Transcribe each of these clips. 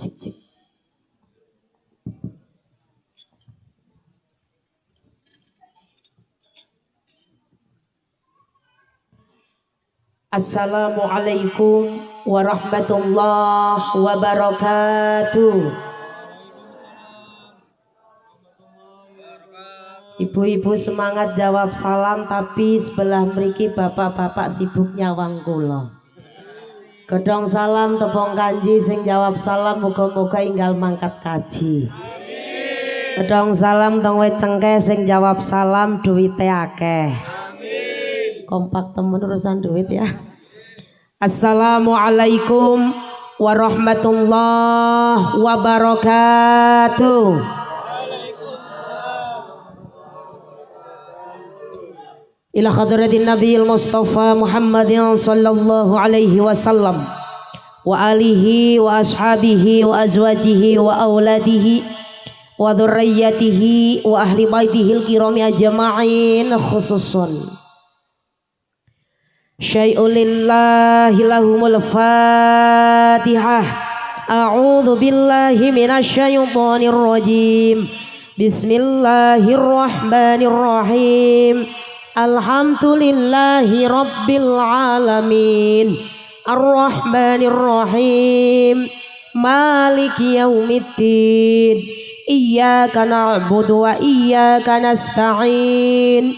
Cek cek. Assalamualaikum warahmatullahi wabarakatuh. Ibu-ibu semangat jawab salam, tapi sebelah mriki bapak-bapak sibuk nyawang kula. Gedong salam tepung kanji sing jawab salam muga-muga inggal mangkat kaji. Gedong salam teng wit cengkeh sing jawab salam duwite akeh. Kompak temen urusan duit ya. Assalamualaikum warahmatullahi wabarakatuh. Ila hadratin Nabiyil Mustafa Muhammadin sallallahu alaihi wasallam wa alihi wa ashabihi wa azwajihi wa auladihi wa dzurriyyatihi wa ahli baitihil kirami ajma'in khususun syai'un lillahi lahumul fatihah. A'udzu billahi minasy syaithanir rajim. Bismillahirrahmanirrahim. Alhamdulillahi rabbil alamin. Ar-Rahmanir Rahim. Maliki yaumiddin. Iyyaka na'budu wa iyyaka nasta'in.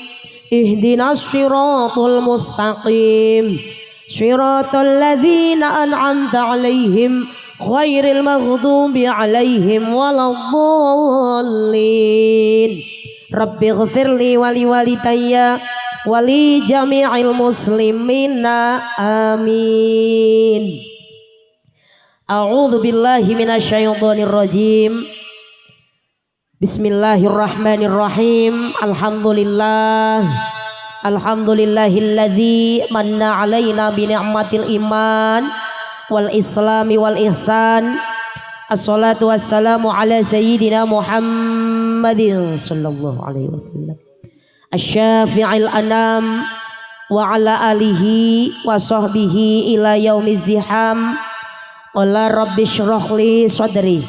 Ihdinas siratal mustaqim. Siratal ladzina an'amta 'alaihim ghairil maghdubi 'alaihim waladdallin. Rabbighfirli wa li walidayya wa li jami'il muslimina amin. A'udzu billahi minasy syaithanir rajim. Bismillahirrahmanirrahim. Alhamdulillahilladzi manna 'alaina bi ni'matil iman wal islami wal ihsan. Assalatu wassalamu ala sayyidina Muhammadin sallallahu alaihi wasallam asy-syafi'il anam wa ala alihi wa sahbihi ila yaumiz ziham. Qala rabbi shrah li sadri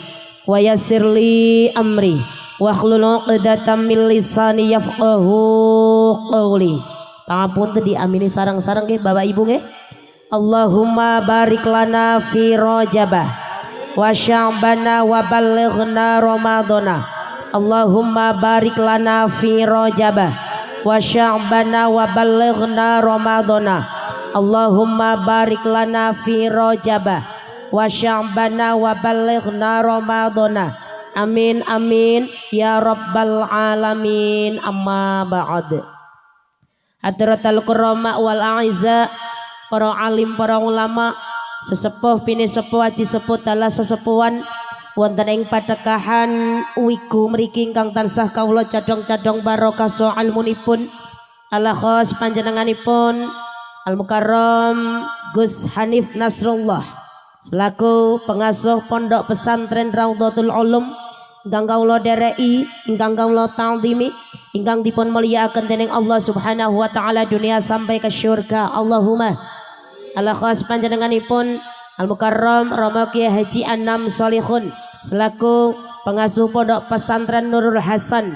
wa yassir li amri wa hlul 'uqdatam min lisani yafqahu qawli. Pangapunten diamini sareng-sareng nggih Bapak Ibu nggih. Allahumma barik lana fi Rajabah wa sya'bana wa ballighna ramadhana. Allahumma barik lana fi Rajabah wa sya'bana wa ballighna ramadhana. Allahumma barik lana fi Rajabah wa sya'bana wa ballighna ramadhana. Amin amin ya rabbal alamin. Amma ba'd. Hadratul kurama wal a'izza, para alim, para ulama, sesepuh bini sepuh aji sepuh dalah sesepuhan wonten ing padekahan wiku mriki ingkang tansah kawula cadhong-cadhong barokah so ilmunipun ala khos panjenenganipun Al Mukarram Gus Hanif Nasrullah selaku pengasuh Pondok Pesantren Raudhatul Ulum ingkang kawula dereki, ingkang kawula ta'zimi, ingkang dipun mulyakaken dening Allah Subhanahu wa taala dunia sampai ke syurga. Allahumma ala khas panjenenganipun Al Mukarram Rama Kiai Haji Anam Solihun selaku pengasuh Pondok Pesantren Nurul Hasan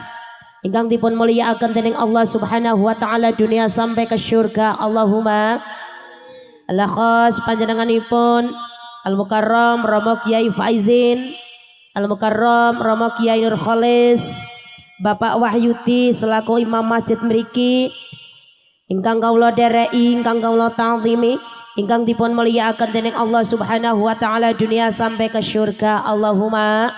ingkang dipun mulyakaken dening Allah Subhanahu wa taala dunia sampai ke syurga. Allahumma ala khas panjenenganipun Al Mukarram Rama Kiai Faizin, Al Mukarram Rama Kiai Nur Khalis, Bapak Wahyudi selaku imam masjid mriki ingkang kawula dereki, ingkang kawula ta'zimi, ingkang dipun mulyakaken dening Allah Subhanahu wa taala dunia sampai ke syurga. Allahumma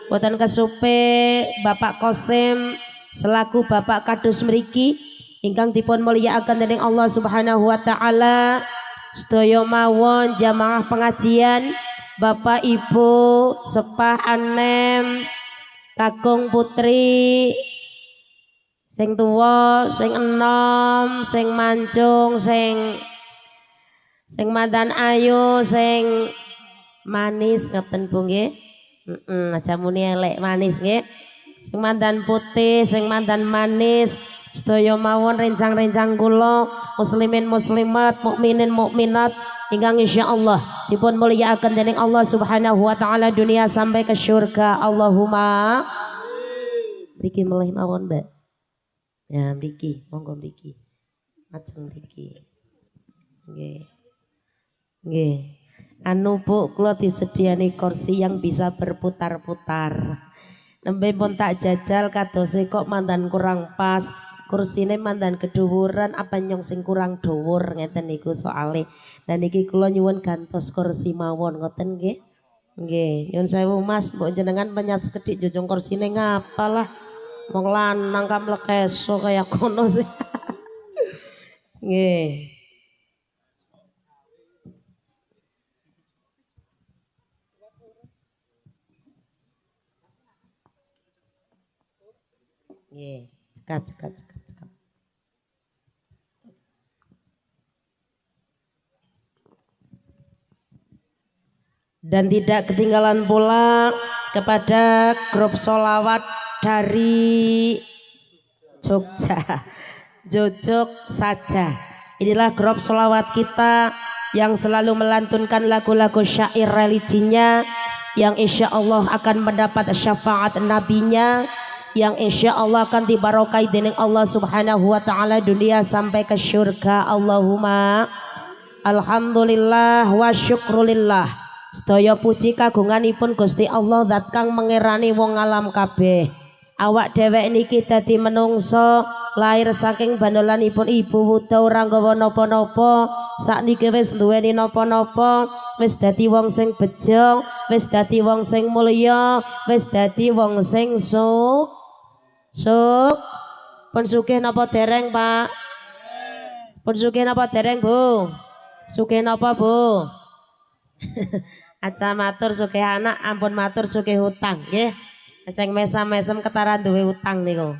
boten kesupe Bapak Qasim selaku Bapak Kadus mriki ingkang dipun mulyakaken dening Allah Subhanahu wa taala, sedaya mawon jamaah pengajian, Bapak Ibu sepah anem kakung putri sing tuwa, sing enom, sing mancung, sing mandan ayu, sing manis ngeten Bu nggih. Aja muni elek, manis nggih. sing mandan putih, sing mandan manis, sedaya mawon rencang-rencang kula, muslimin muslimat, mukminin mukminat ingkang insyaallah dipun mulyakaken dening Allah Subhanahu wa taala dunia sampai ke surga. Allahumma mriki melih mawon, Mbak. Ya, mriki, monggo mriki. Ajeng mriki. Nggih. Nggih. Anu Bu, kula disediani kursi yang bisa berputar-putar. Nembe pun tak jajal kadose kok mandan kurang pas, kursine mandan kedhuwuran apa nyong sing kurang dhuwur ngeten niku soale. Dan niki kula nyuwun gantos kursi mawon ngoten nggih. Nggih, nyuwun sewu Mas, mbok jenengan penyat sekedhik jujung kursine ngapalah. Wong lanang kamlekeso kaya kono sih. Nggih. Nggih, cekat. Dan tidak ketinggalan pula kepada grup solawat dari Jogja, Jojok saja. Inilah grup solawat kita yang selalu melantunkan lagu-lagu syair religinya, yang insya Allah akan mendapat syafaat nabinya, yang insya Allah akan dibarokai dengan Allah Subhanahu wa taala dunia sampai ke syurga. Allahumma alhamdulillah wa syukrulillah. Sedaya puji kagunganipun Gusti Allah zat kang mengerani wong alam kabeh. Awak dhewek niki dadi menungso lahir saking bandolanipun ibu wuda ora nggawa napa-napa, sakniki wis duweni napa-napa, wis dadi wong sing bejo, wis dadi wong sing mulya, wis dadi wong sing pun sugih napa dereng Pak? Pun sugih napa dereng Bu? Sugih napa Bu? Aja matur sugih anak, ampun matur sugih hutang nggih. Sing mesam-mesem ketara duwe utang niku.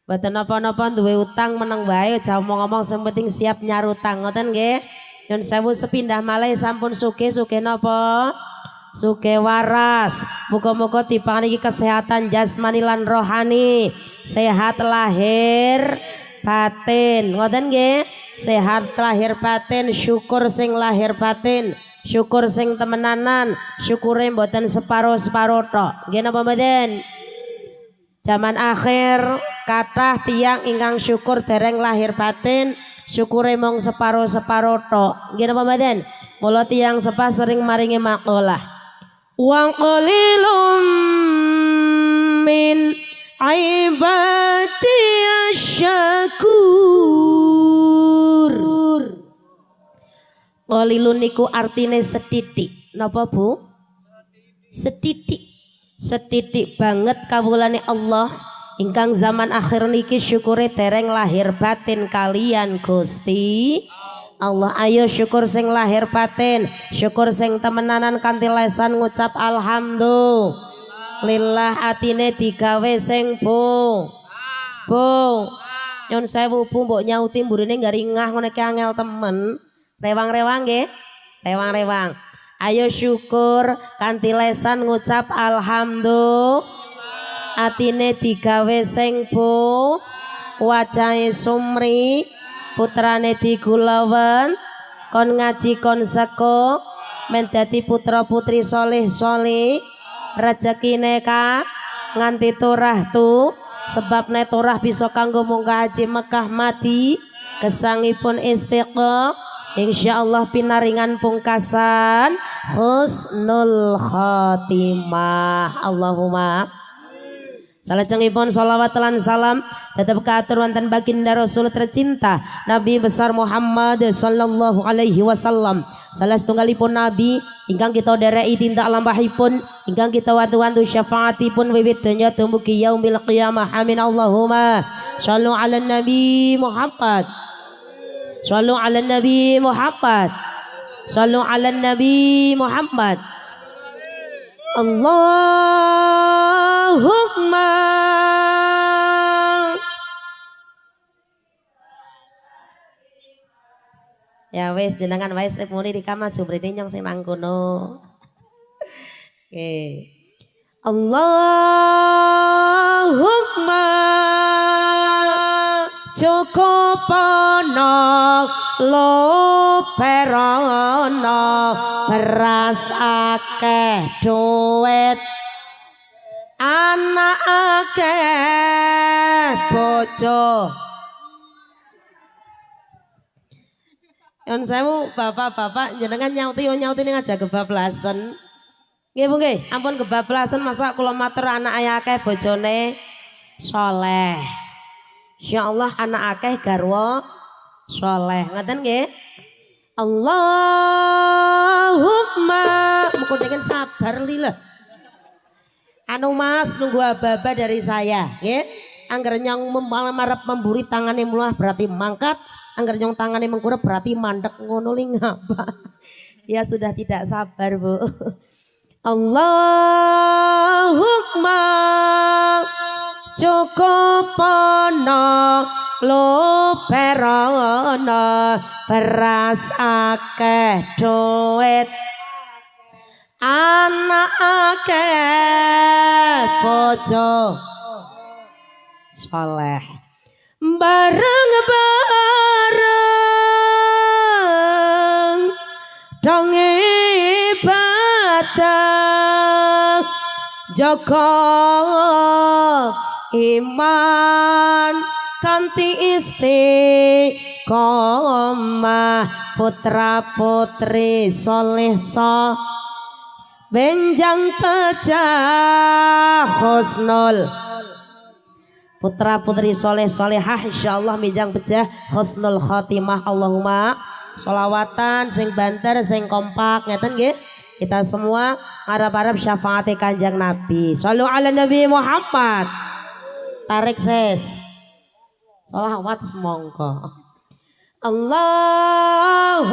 Mboten napa-napa duwe utang meneng wae aja omong-omong sing penting siap nyarutang ngoten nggih. Nyun sewu sepindah malih sampun sugih napa? Sugih waras. Muga-muga diparingi kesehatan jasmani lan rohani, sehat lahir batin. Ngoten nggih? Sehat lahir batin, syukur sing lahir batin. Syukur sing temenanan, syukure mboten separo-separo tok. Nggih napa mboten? Zaman akhir kathah tiyang ingkang syukur dereng lahir batin, syukure mung separo-separo tok. Nggih napa mboten? Mula tiyang sepah sering maringi maqalah. Wa qalilum min ibadi asyakur. Qalilun niku artine setitik. Napa Bu? Setitik. Setitik banget kawulane Allah ingkang zaman akhir niki syukure dereng lahir batin kalian Gusti Allah. Ayo syukur sing lahir batin, syukur sing temenanan kanthi lesan ngucap alhamdulillah, atine digawe sing Bu. Nyun sewu Bu, mbok nyauti mburine garingah ngene ki angel temen. Rewang-rewang nggih. Rewang-rewang. Ayo syukur kanthi lesan ngucap alhamdulillah, atine digawe sing Bu, wajahe sumri, putrane digulawen, kon ngaji kon seko, men dadi putra putri soleh-soleh, rezekine ka nganti turah tu, sebab nek turah bisa kanggo munggah haji Mekah mati, gesangipun istiqomah. Insyaallah pinaringan pungkasan husnul khotimah. Allahumma salajengipun sholawat lan salam tetap kaatur wonten baginda Rasul tercinta Nabi besar Muhammad sallallahu alaihi wasallam. Salah setunggalipun Nabi ingkang kita dereki tindak lampahipun, ingkang kita wantu-wantu syafaatipun wiwit donya dumugi yaumil qiyamah. Amin Allahumma shallu ala Nabi Muhammad. Shallu ala Nabi Muhammad. Shallu ala Nabi Muhammad. Allahumma ya wis jenengan wis muni di kamar jubrine nyong sing nang kono. Oke. Allahumma cukupono loperono beras akeh duit anak akeh bojo. Yon sewu bapak-bapak jenengan nyauti ning aja kebablasan. Nggih Bu nggih, ampun kebablasan masa kula matur anak akeh bojone saleh. Insyaallah anak akeh garwa saleh. Ngoten nggih? Allahumma muga dengan sabar lila. Anu Mas nunggu aba-aba dari saya, nggih. Angger nyong marep memburi tangane mulah berarti mangkat. Angger nyong tangane mengkurep berarti mandek ngono li ngapa. Ya sudah tidak sabar Bu. Allahumma cukupono loperono beras akeh duit anak akeh bojo saleh bareng-bareng dong ibadah jaga iman kanthi istiqomah putra putri soleh so benjang pecah husnul putra putri soleh solehah insyaallah benjang pecah husnul khotimah. Allahumma sholawatan sing banter sing kompak ngeten nggih. Kita semua harap-harap syafaat Kanjeng Nabi. Shallu ala Nabi Muhammad. Tarik ses. Sholawat semongko. Allahumma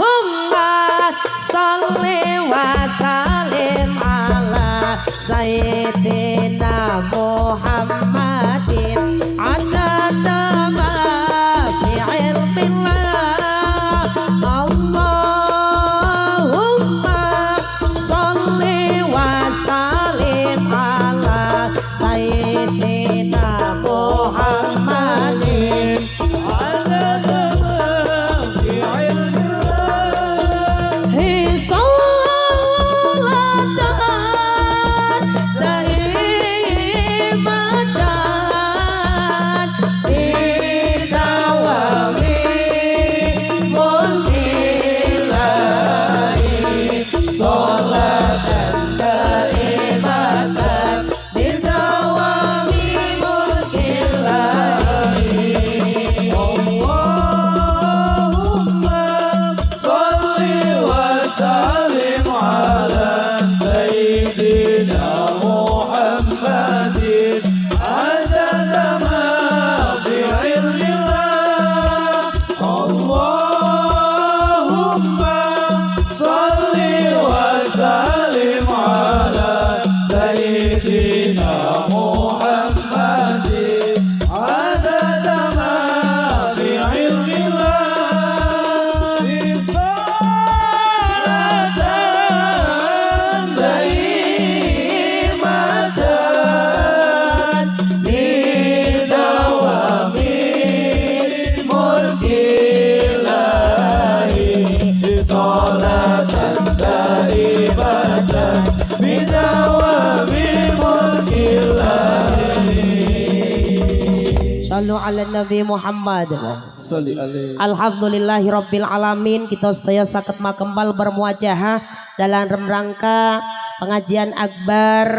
sholli wa sallim ala sayyidina Muhammadin adada ma fi ilmillah. Allahumma sholli wa sallim ala sayyidina Muhammadin adada Sallu ala Nabi Muhammad. Alhamdulillahi Rabbil Alamin. Kita sedaya sakit makembal bermuajahah dalam rangka pengajian akbar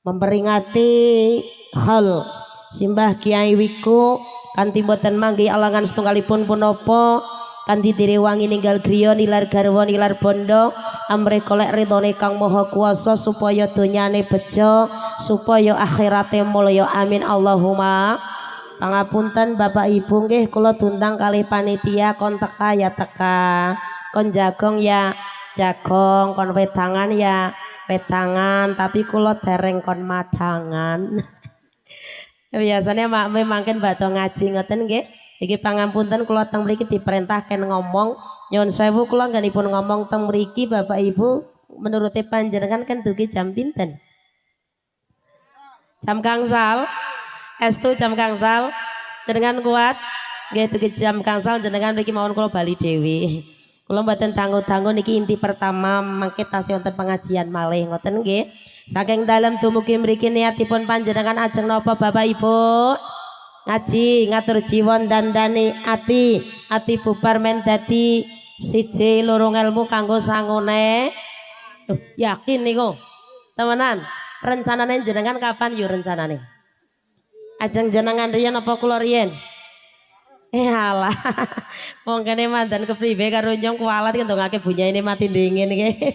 memperingati hal simbah Kiai Wiku kanthi boten manggi alangan setunggalipun punapa kanthi direwangi ninggal griya nilar garwa nilar bondo amrih kolek ridhone Kang Maha Kuwasa supaya donyane bejo supaya akhirate mulya amin Allahumma. Pangapunten Bapak Ibu nggih kula tundang kalih panitia kon teka ya teka kon jagong ya jagong kon wedangan ya wedangan tapi kula dereng kon madangan. Biasanya mak mangken badhe ngaji ngoten nggih. Iki pangapunten kula teng mriki diperintahkan ngomong nyuwun sewu kula ngganipun ngomong teng mriki Bapak Ibu menuruti panjenengan kan dugi jam pinten? Jam gangsal estu jam gangsal jenengan kuat nggih tuh jam gangsal jenengan niki mawon kula bali dewi. Kula mboten tangguh-tangguh niki inti pertama mangke tasih wonten pengajian malih ngoten nggih. Saking dalem dumugi mriki niatipun panjenengan ajeng napa Bapak Ibu? Ngaji ngatur jiwa dandani ati bubar men dadi siji lorong ilmu kanggo sangone. Yakin niku temenan rencanane jenengan kapan yo rencanane ajeng jenengan riyen apa kula riyen alah wong kene mandan kepriwe karo nyong kualat ngentongake bunyaine mati dingin nggih.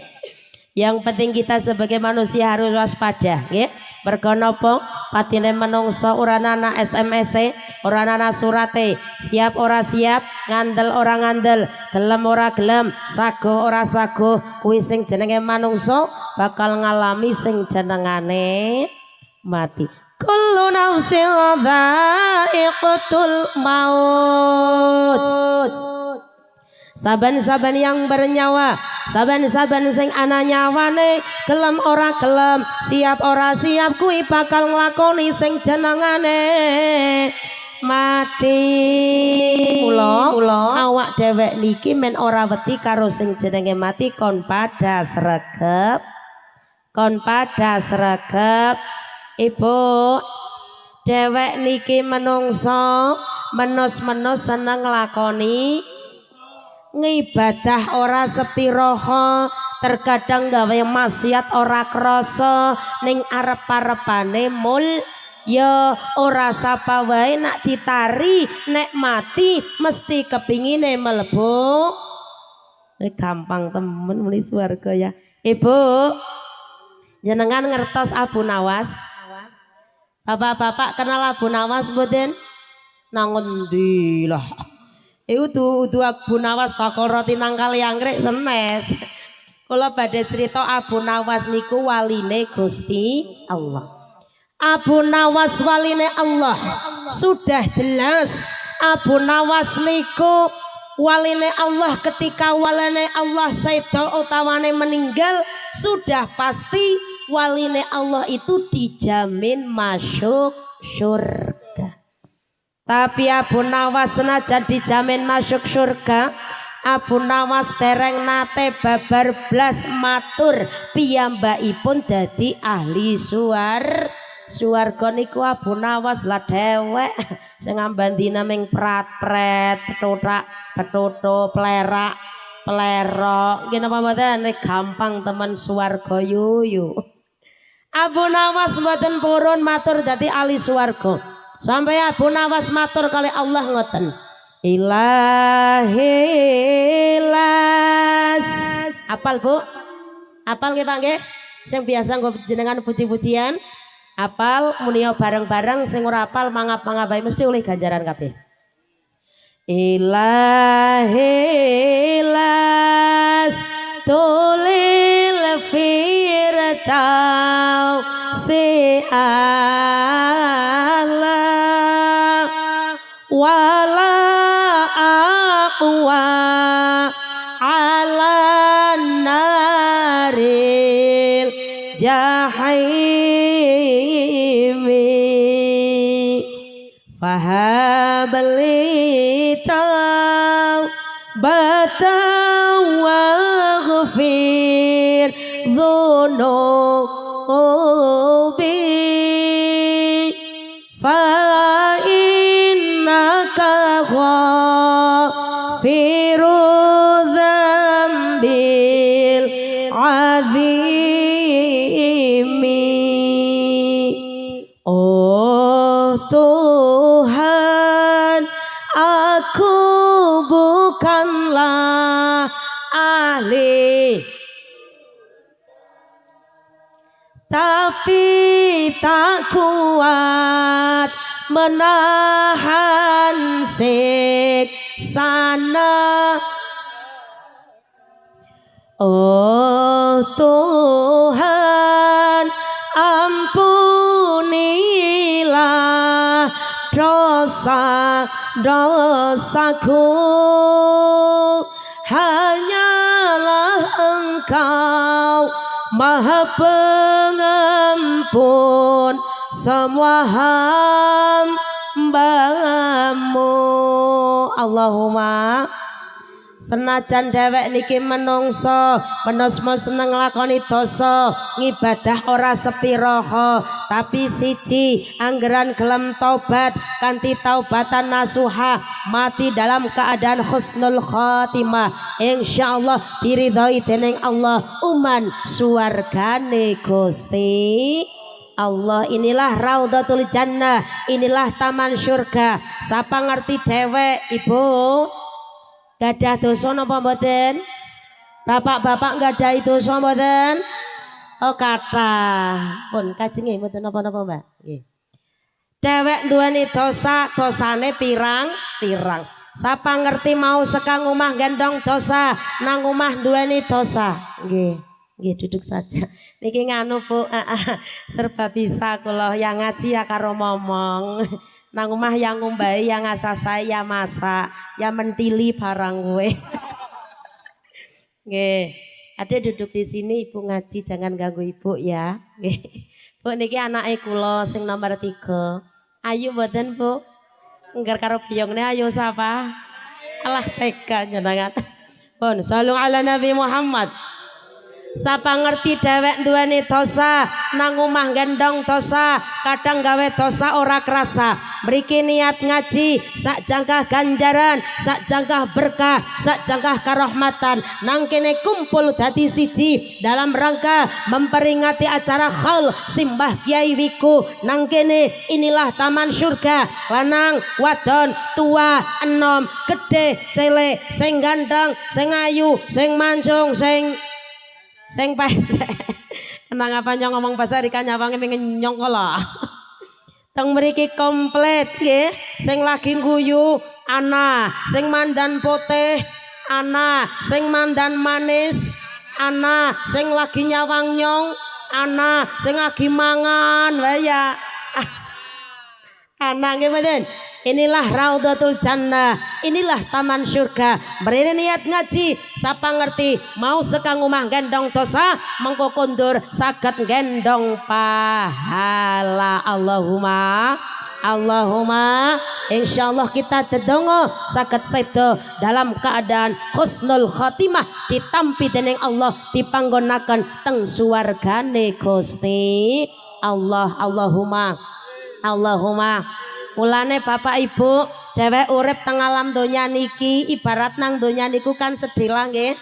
Yang penting kita sebagai manusia harus waspada nggih. Mergo napa patine menungso ora ana SMS-e, ora ana surate, siap ora siap, ngandel ora ngandel, gelem ora gelem, sago ora sago, kuwi sing jenenge manungso bakal ngalami sing jenengane mati. Kullu nafsin dha'iqatul maut. Saban-saban yang bernyawa, saban-saban sing ana nyawane, gelem ora gelem, siap ora siap kuwi bakal nglakoni sing jenengane mati. Mula awak dhewek niki men ora wedi karo sing jenenge mati kon pada sregep. Kon pada sregep. Ibu dhewek niki menungso menus-menus seneng nglakoni ngibadah ora sepiroho, terkadang gawe maksiat ora krasa ning arep-arepane mul ya ora sapa wae nak ditari nek mati mesti kepingine mlebu gampang temen muni swarga ya. Ibu jenengan ngertos Abu Nawas? Bapak-bapak kenal Abu Nawas mboten? Nang endi lah. Iku tuh Abu Nawas bakal roti nang kali anggrek senes. Kula badhe cerita Abu Nawas niku waline Gusti Allah. Abu Nawas waline Allah. Sudah jelas Abu Nawas niku waline Allah. Ketika waline Allah sedo utawane meninggal sudah pasti waline Allah itu dijamin masuk surga. Tapi Abu Nawas senajan dijamin masuk surga, Abu Nawas dereng nate babar blas matur piyambakipun dadi ahli suwarga niku Abu Nawas lah dhewek sing ngambandina ming prat-pret petothak petotho plerak plerok nggih napa mboten gampang temen suwarga yuyu. Abu Nawas mboten purun matur dadi ahli suwarga. Sampai Abu Nawas matur kali Allah ngoten. Ilahilas. Apal Bu? Apal nggih Pak nggih? Sing biasa nggo jenengan puji-pujian. Apal munio bareng-bareng sing ora apal mangap-mangap bae mesti oleh ganjaran kabeh. Ilahilas tulil firtau wala aqwa ala naril jahimi fahabli taubatan waghfir dhunubi ghafiru dzambil azimi. Oh Tuhan, aku bukanlah ahli, tapi tak kuat menahan siksana. Oh Tuhan, ampunilah dosa-dosaku. Hanyalah Engkau Maha Pengampun semua hambamu. Allahumma senajan dhewek niki menungso menosmo seneng lakoni dosa ngibadah ora sepiraha tapi siji anggeran gelem taubat kanthi taubatan nasuha mati dalam keadaan husnul khatimah insyaallah diridhoi dening Allah uman suwargane Gusti Allah. Inilah Raudhatul Jannah, inilah taman surga. Sapa ngerti dhewek Ibu? Gadah dosa napa mboten? Bapak-bapak gadahi dosa mboten? Oh kathah. Pun kajenge mboten napa-napa, Mbak. Nggih. Dhewek duweni dosa, dosane pirang-pirang. Sapa ngerti mau sekang omah gendong dosa, nang omah duweni dosa. Nggih. Nggih duduk saja. Niki nganu Bu, serba bisa kula yang ngaji ya karo momong. Nang omah yang ngumbai, yang ngasasai, ya masak, ya mentili barang gue. Nggih. Ade duduk di sini Ibu ngaji, jangan ganggu Ibu ya. Nggih. Bu niki anake kula sing nomor 3. Ayu mboten Bu? Engger karo biyongne ayu sapa? Alah tega njenengan. Pun sallu ala Nabi Muhammad. Sapa ngerti dhewek duweni dosa nang omah gendong dosa kadang gawe dosa ora kerasa mriki niat ngaji sak jangkah ganjaran sak jangkah berkah sak jangkah karahmatan nang kene kumpul dadi siji dalam rangka memperingati acara khaul simbah Kyai Wiku nang kene inilah taman surga lanang wadon tua enom gede cilik sing ganteng sing ayu sing mancung sing pesek. Kenang apa nyong ngomong bahasa Rika nyawange pengen nyongkola. Teng mriki komplit nggih. Sing lagi guyu ana, sing mandan putih ana, sing mandan manis ana, sing lagi nyawang nyong ana, sing lagi mangan wae ya. Ana nggih mboten. Inilah Raudhatul Jannah, inilah taman surga. Mrene niat ngaji, sapa ngerti mau sekang omah gendong dosa, mengko kondur saged gendong pahala. Allahumma insyaallah kita dedonga saged sedo dalam keadaan husnul khatimah ditampi dening Allah dipanggonaken teng suwargane Gusti Allah. Allahumma mulane Bapak Ibu dhewek urip teng alam donya niki ibarat nang donya niku kan sedhela nggih.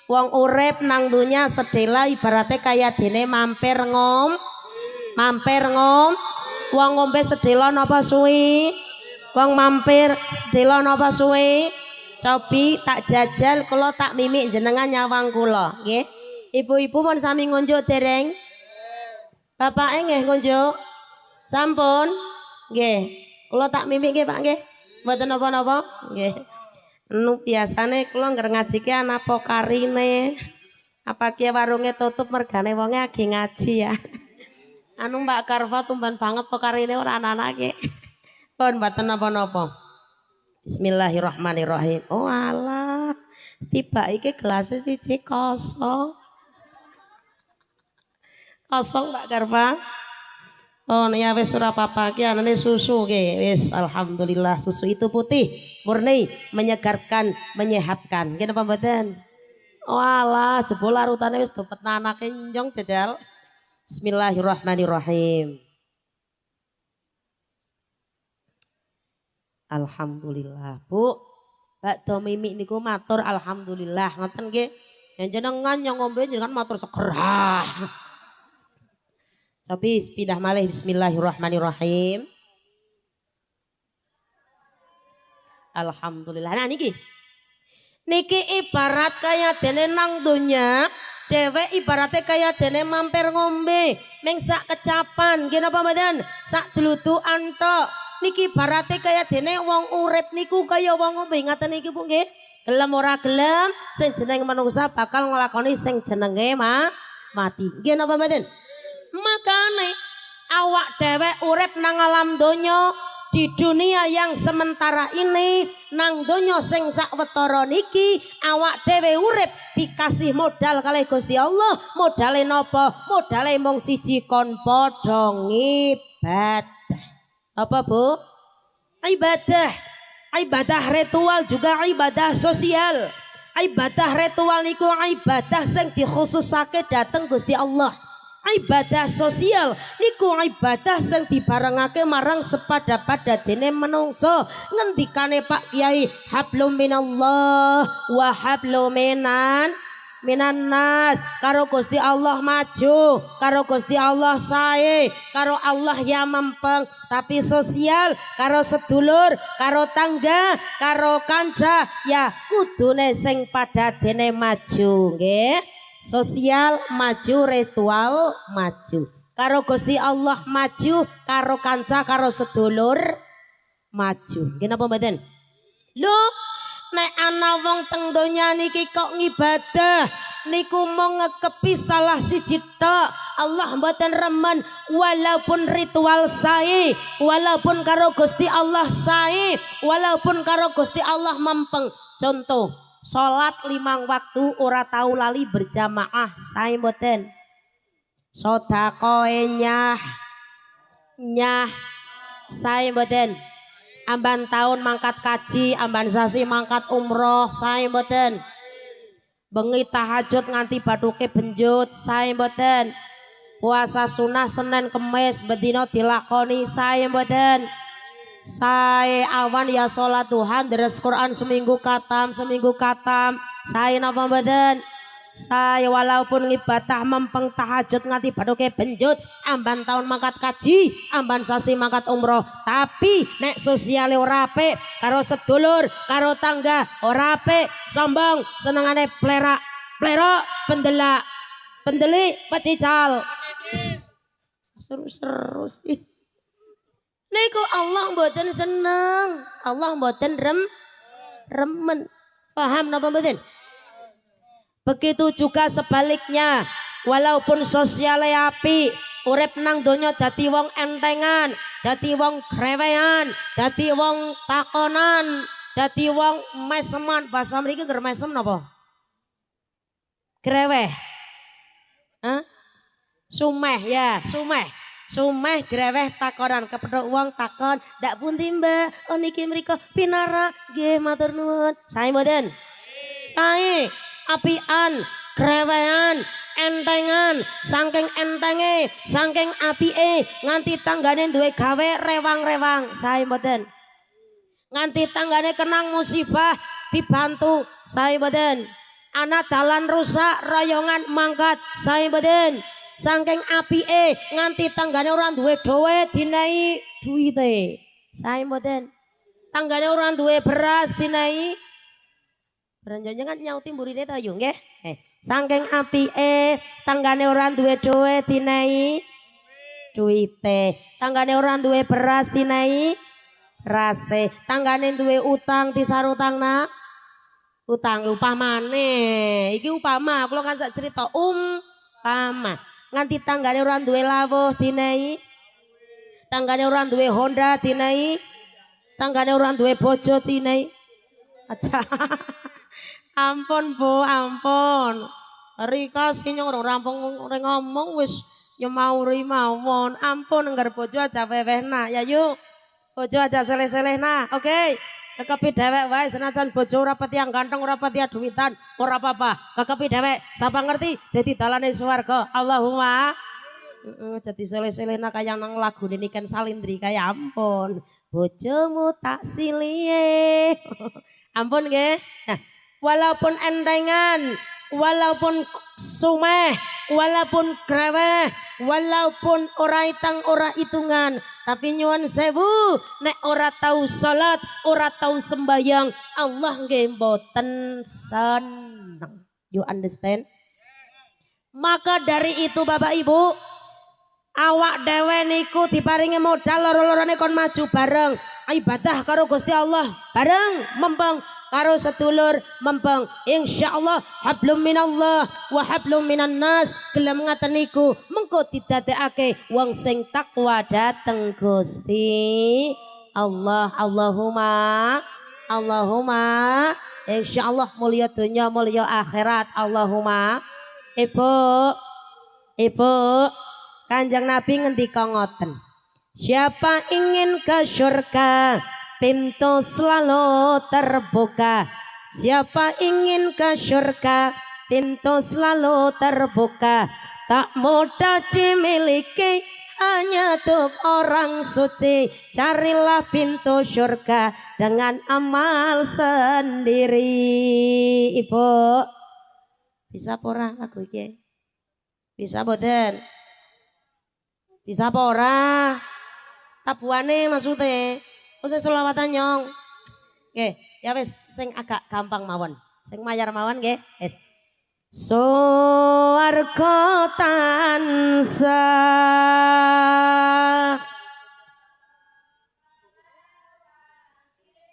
Wong urip nang donya sedhela ibarate kaya dene mampir ngom. Wong ngombe sedhela napa suwi? Wong mampir sedhela napa suwi? Cobi tak jajal kula tak mimik jenengan nyawang kula nggih. Ibu-ibu pun sami ngunjuk dereng? Bapake nggih ngunjuk? Sampun nggih. Kula tak mimik nggih Pak nggih. Mboten napa-napa nggih. Nu biasane kula ngger ngajike ana pokarine. Apa ki warunge tutup mergane wonge agi ngaji ya. Anu Mbak Karva tumban banget pokarine ora anak-anake. Pun mboten napa-napa. Bismillahirrahmanirrahim. Oh alah. Tiba iki gelas siji kosong. Kosong Mbak Karva. Oh ya wis ora apa-apa ki anane susu ki wis alhamdulillah susu itu putih murni menyegarkan menyehatkan nggih napa mboten. Oh alah jebul larutane wis dopet anake njong jajal. Bismillahirrahmanirrahim. Alhamdulillah Bu bakdo mimik niku matur alhamdulillah ngoten nggih. Yen jenengan nyong ngombe jenengan matur segerah. Tapi pindah malih bismillahirrahmanirrahim. Alhamdulillah. Nah niki ibarat kaya dene nang donya, dhewek ibaratnya kaya dene mampir ngombe, ming sak kecapan, nggih napa mboten? Sak dludukan tok. Niki ibaratnya kaya dene wong urip niku kaya wong ngombe ngaten niki Bu nggih. Gelem ora gelem sing jeneng manungsa bakal nglakoni sing jenenge mati. Nggih napa mboten? Makane awak dhewek urip nang alam donya di dunia yang sementara ini nang donya sing sakwetara niki awak dhewe urip dikasih modal kalih Gusti Allah. Modale napa? Modale mung siji kon padha ibadah. Apa Bu? Ibadah. Ibadah ritual juga ibadah sosial. Ibadah ritual niku ibadah sing dikhususake dateng Gusti Allah. Ibadah sosial niku ibadah sing dibarengake marang sepada-pada dene menungso. Ngendikane Pak Kiai, hablum minallah wa hablum minan nas. Karo Gusti Allah maju, karo Gusti Allah sae, karo Allah ya mempeng. Tapi sosial karo sedulur, karo tangga, karo kanca ya kudune sing pada dene maju nggih. Sosial maju, ritual maju, karo Gusti Allah maju, karo kanca karo sedulur maju. Kenapa mboten? Lho, nek ana wong teng donya niki kok ngibadah niku mung ngekepi salah siji tok. Allah mboten remen walaupun ritual sae, walaupun karo Gusti Allah sae, walaupun karo Gusti Allah mempeng. Contoh sholat 5 waktu ora tahu lali berjamaah sae mboten. Sedekah nyah sae mboten. Amban tahun mangkat kaji, amban sasi mangkat umroh sae mboten. Bengi tahajud nganti bathuke benjut sae mboten. Puasa sunah Senin Kemis bedina dilakoni sae mboten. Sae awan ya sholat Tuhan deres Quran seminggu katam sae napa mboten? Sae walaupun ngibadah mempeng tahajud nganti bathuke benjut, amban tahun mangkat kaji, amban sasi mangkat umroh, tapi nek sosiale ora apik, karo sedulur karo tangga ora apik, sombong, senengane plerak pendelak pendelik pecical seru sih. Niku Allah mboten seneng, Allah mboten remen. Paham napa mboten? Begitu juga sebaliknya, walaupun sosiale apik, urip nang donya dadi wong entengan, dadi wong grewean, dadi wong takonan, dadi wong meseman. Bahasa mriki ger mesem napa? Greweh. Hah? Sumeh ya, Sumeh greweh takonan kepethuk wong takon, "Ndak pundi, Mbak? Oh niki mriko pinara." Nggih, matur nuwun. Sae mboten? Sae. Apian, grewean, entengan, saking entenge, saking apike nganti tanggane duwe gawe rewang-rewang. Sae mboten? Nganti tanggane kenang musibah dibantu. Sae mboten? Ana dalan rusak rayongan mangkat. Sae mboten? Saking apike nganti tanggane ora duwe dhuwit dinai duwite. Sae mboten? Tanggane ora duwe beras dinai beranjangan nyauti mburine ta yo nggih. Saking apike tanggane ora duwe dhuwit dinai duwite. Tanggane ora duwe beras dinai rase. Tanggane duwe utang disarutangna utang. Upamane iki upama kula kan sak cerita umpama. Nganti tanggane ora duwe lawuh dinai, tanggane ora duwe Honda dinai, tanggane ora duwe bojo dinai. Aja. Ampun Bu, ampun. Rika sinyong rampung ngomong wis nyemauri mawon. Ampun nggar bojo aja wewehna ya yuk. Bojo aja seleh-selehna. Oke. Kekepi dewek wae senajan bojo ora petiang ganteng, ora petiang duwitan, ora apa-apa. Kekepi dewek sapa ngerti dadi dalane swarga. Allahumma. Jadi seleh-selehna kaya nang lagu Niken Salindri kaya ampun. Bojomu tak silie. Ampun nggih. Nah, walaupun entengan, walaupun sumeh, walaupun greweh, walaupun ora itang ora hitungan, tapi nyuwun sewu nek ora tahu salat, ora tahu sembahyang, Allah nggih mboten seneng. You understand? Maka dari itu Bapak Ibu, awak dhewe niku diparingi modal loro-lorone kon maju bareng ibadah karo Gusti Allah, bareng mempeng karo sedulur mempeng. Insyaallah hablum minallah wa hablum minan nas. Gelem ngaten niku mengko didadekake wong sing takwa dateng Gusti Allahumma insyaallah mulia dunya mulia akhirat Allahumma. Ibu Kanjeng Nabi ngendika ngoten, siapa ingin ke surga pintu selalu terbuka, siapa ingin ke surga pintu selalu terbuka, tak mudah dimiliki hanya untuk orang suci. Carilah pintu surga dengan amal sendiri. Ibu bisa pora lagu iki? Bisa boten? Bisa pora? Tabuane maksudnya usah selawatan nyong. Oke, ya wes sing agak gampang mawon. Sing mayar mawon nggih. Wes. Suwarga tansah.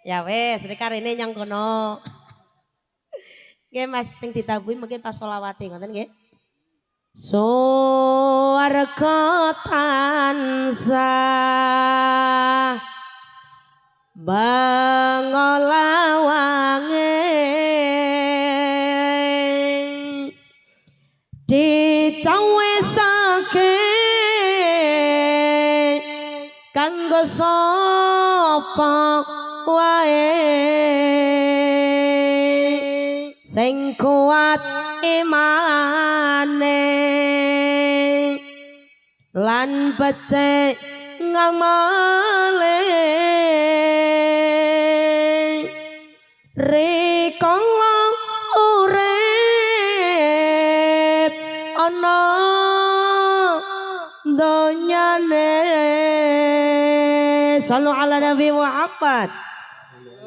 Ya wes, rek rene nyong kono. Nggih Mas sing ditabuhi mungkin pas selawate ngoten nggih. Suwarga tansah bangolawanging dicawesake kanggo sapa wae sing kuat imane lan becik ngamale rikala urip ana donyane. Sallu ala Nabi Muhammad.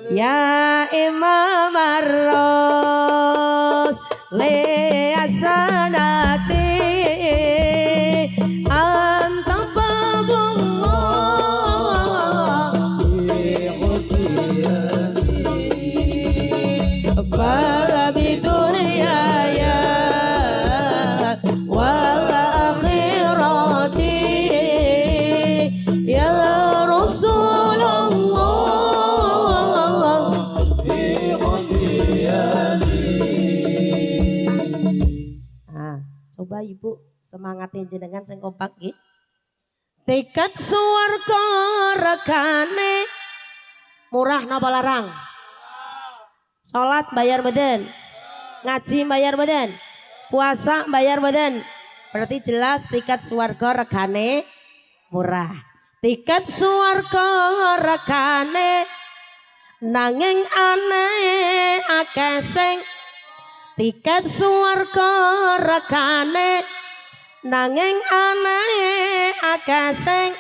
Ya Imam Ar-Ros li asanati anta babullah fa bi dunyaya wa akhirati ya Rasulullah. Coba ibu semangatin jenengan sing kompak nggih. Tiket swarga regane murah napa larang? Salat bayar badan, ngaji bayar badan, puasa bayar badan. Berarti jelas tiket swarga regane murah. Tiket swarga regane nanging aneh akeh sing tiket swarga regane nanging aneh akeh sing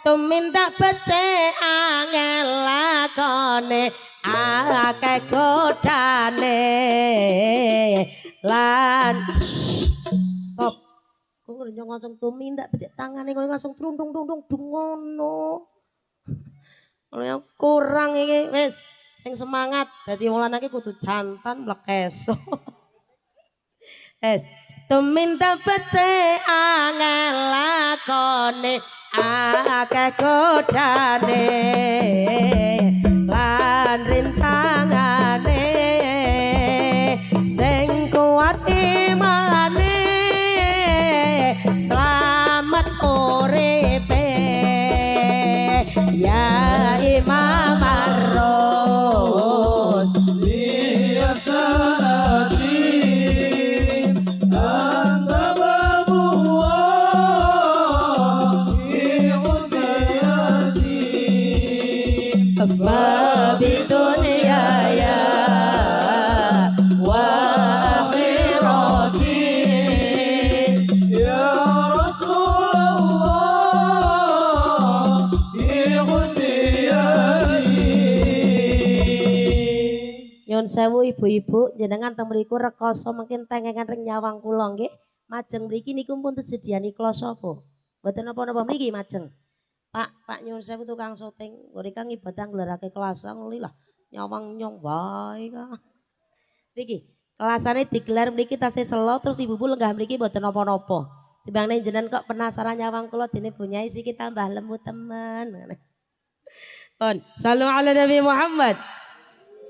tumindak becik angel lakone akeh godane lan stop kok nyong langsung tumindak becik tangane kok langsung trundung-trundung dungono yang kurang iki wis sing semangat dadi wong lanang iki kudu jantan blekeso. Es tumindak becik angel lakone akeh godane lan rintangane sing kuat imane slamet uripe ya Imam Ar-Ros liya salatin anta babullah iqtiyati babi dunyaya wa akhirati ya Rasulullah Nyun sewu ibu-ibu jenengan teng mriku rekoso mungkin tengengan ring nyawang kula nggih. Majeng mriki niku pun disediani kloso apa? Mboten napa-napa mriki majeng. Pak nyun sewu tukang syuting, mriki ibadah nggelarake kelasa nguli lah nyawang nyong wae ka. Niki kelasane digelar mriki tasih selo terus ibu-ibu lenggah mriki mboten napa-napa. Timbangne jenengan kok penasaran nyawang kula dene bunyai siki tambah lemu temen. On, salu ala Nabi Muhammad.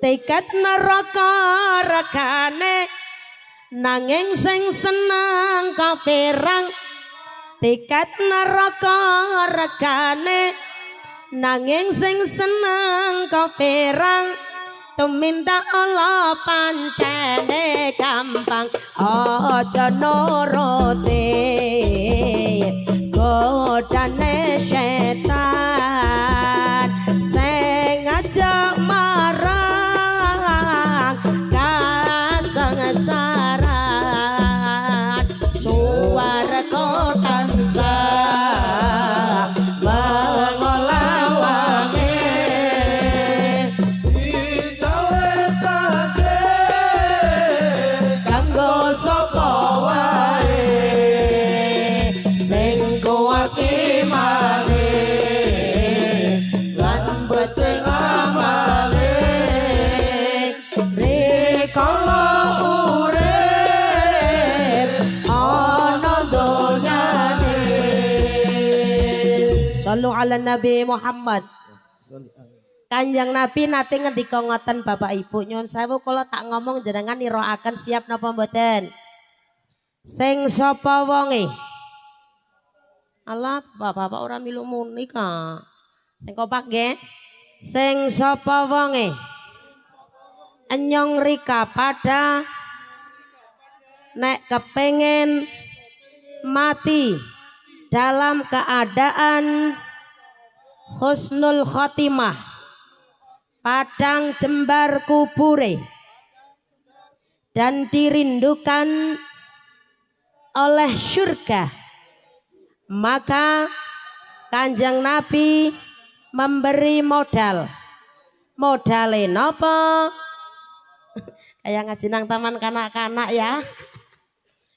Tiket neraka regane nanging sing seneng kapirang. Tiket neraka regane nanging sing seneng kapirang. Tuminta Allah pancene gampang aja nuruti godane setan sing ngajak marang kasengsaran suwarga tansah mengolawangi kanggo sapa wae sing kuat imane lan becik amale rikala urip ana donyane. Sallu ala Nabi Muhammad. Kanjeng Nabi nate ngendika ngoten Bapak Ibu, nyuwun sewu kula tak ngomong jenengan niraaken siap napa mboten? Sing sapa wonge? Alah, bapak-bapak ora milu muni ka. Sing kompak nggih. Sing sapa wonge? Enyong rika pada nek kepengen mati dalam keadaan husnul khotimah, padang jembar kubure dan dirindukan oleh surga, maka Kanjeng Nabi memberi modal. Modale nopo? Kayak ngaji nang taman kanak-kanak ya.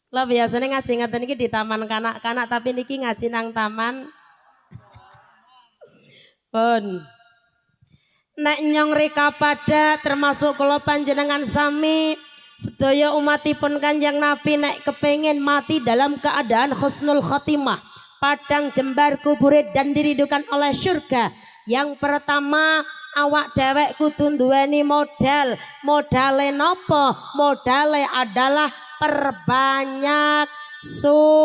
Lah biasanya ngaji ngaten iki di taman kanak-kanak, tapi niki ngaji nang taman pun. Nek nyong reka pada termasuk kula panjenengan sami sedaya umatipun Kanjeng Nabi nek kepengen mati dalam keadaan husnul khotimah, padang jembar kubure dan dirindukan oleh surga. Yang pertama awak dewek kudu duweni modal. Modale nopo? Modale adalah perbanyak sujud.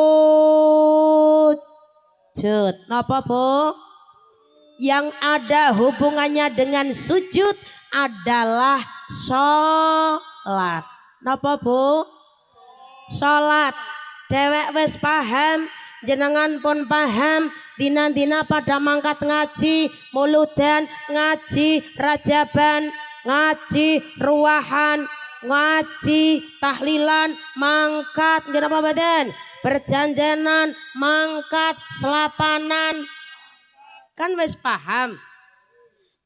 Napa Bu? Yang ada hubungannya dengan sujud adalah sholat. Napa Bu? Sholat. Dewek wis paham, jenengan pun paham. Dina-dina pada mangkat ngaji, muludan, ngaji rajaban, ngaji ruahan, ngaji tahlilan, mangkat kenapa badan? Berjanjanan, mangkat, selapanan. Kan wis paham.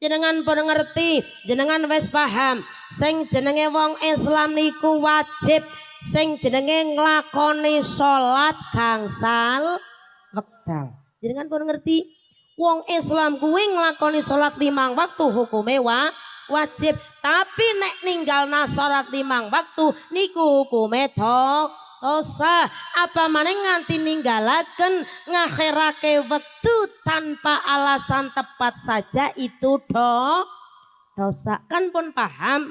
Jenengan pun ngerti, jenengan wis paham. Sing jenenge wong Islam niku wajib sing jenenge nglakoni salat gangsal wekdal. Jenengan pun ngerti, wong Islam kuwi nglakoni salat 5 waktu hukume wajib. Tapi nek ninggalna salat 5 waktu niku hukume dosa. Apa maneh nganti ninggalaken ngakhirake wektu tanpa alasan tepat saja itu dosa. Kan pun paham,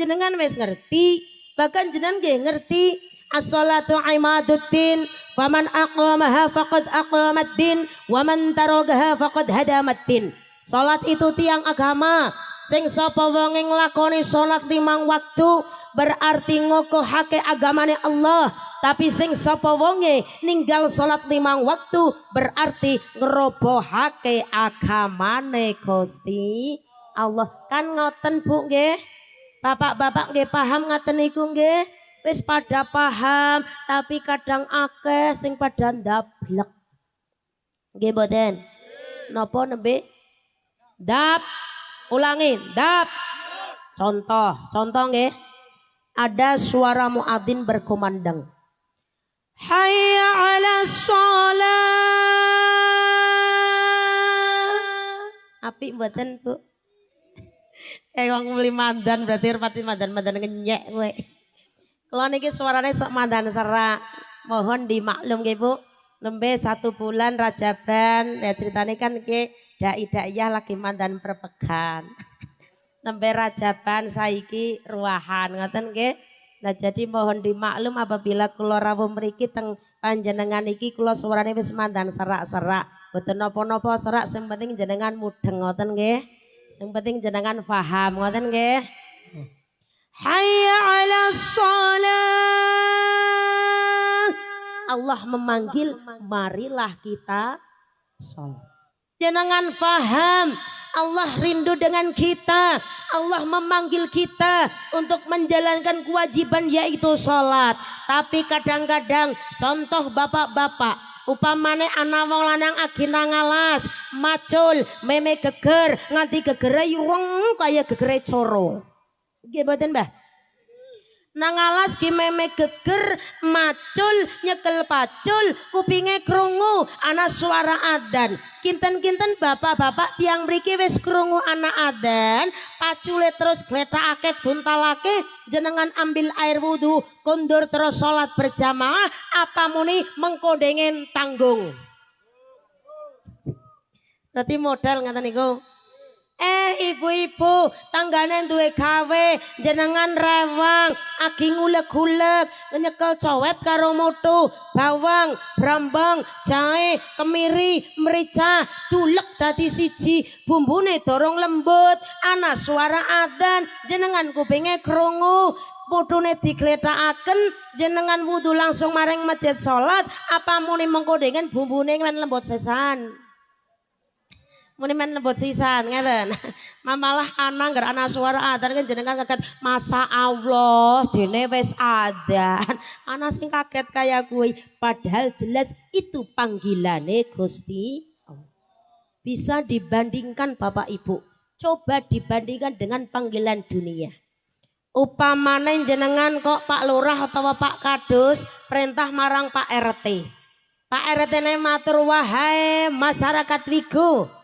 jenengan wis ngerti, bahkan jenengan nggih ngerti as-salatu imaduddin, faman aqamaha faqad aqamaddin, waman taragaha faqad hadamaddin. Salat itu tiang agama. Sing sapa wong nglakoni salat 5 waktu berarti ngokohake agamane Allah. Tapi sing sapa wonge ninggal salat 5 waktu berarti ngerobohake agamane Gusti Allah. Kan ngoten Bu nggih. Bapak-bapak nggih paham ngoten niku nggih. Wis pada paham, tapi kadang akeh sing pada ndablek. Nggih mboten? Napa nembe? Dap. Ulangi, dap. Contoh nggih. Ada suara muadzin berkumandang. Hayya 'alas shalah. Apik mboten, Bu? Wong muli mandan berarti repati mandan ngenyek kowe. Kalau niki suaranya sok mandan serak, mohon dimaklum nggih Bu. Nembe 1 bulan Rajaban, ya ceritanya kan niki dai-daiyah lagi mandan perpegan. Nembe rajaban saiki ruahan ngoten nggih. Nah jadi mohon dimaklum apabila kula rawuh mriki teng panjenengan iki kula suarane wis mandan serak-serak. Mboten napa-napa serak sing penting jenengan mudeng ngoten nggih. Sing penting jenengan paham ngoten nggih. Hayya 'alas shalah. Allah memanggil, marilah kita sholat. Jenengan faham, Allah rindu dengan kita. Allah memanggil kita untuk menjalankan kewajiban yaitu sholat. Tapi kadang-kadang contoh bapak-bapak, upamane ana wong lanang agina ngalas, macul, meme geger, nganti gegere yureng kaya gegere coro. Nggih mboten, Mbah? Nang alas ki meme geger, macul, nyekel pacul, kupinge krungu ana suara adzan. Kinten-kinten bapak-bapak tiang mriki wis krungu ana adzan, pacule terus gletakake duntalake, jenengan ambil air wudu, kondur terus salat berjamaah, apa muni mengkondengen tanggung. Berarti modal ngaten niku. Ibu-ibu tanggane duwe gawe jenengan rewang agi ngulek-ngulek nyekel cowet karo mutu bawang brambang jahe kemiri merica dulek dadi siji bumbune dorong lembut ana suara adzan jenengan kupinge krungu putune digletakaken jenengan wudu langsung maring masjid salat apa muni mengko dengan bumbune men lembut sesan. Muni men lembut sisan ngeten. Mamalah ana ngger ana suara adzan kan jenengan kaget masa Allah dene wis adzan. Ana sing kaget kaya kuwi padahal jelas itu panggilane Gusti Allah. Bisa dibandingkan Bapak Ibu. Coba dibandingkan dengan panggilan dunia. Upamane jenengan kok Pak Lurah atau Pak Kadus perintah marang Pak RT. Pak RT ne matur wahai masyarakat Wigo.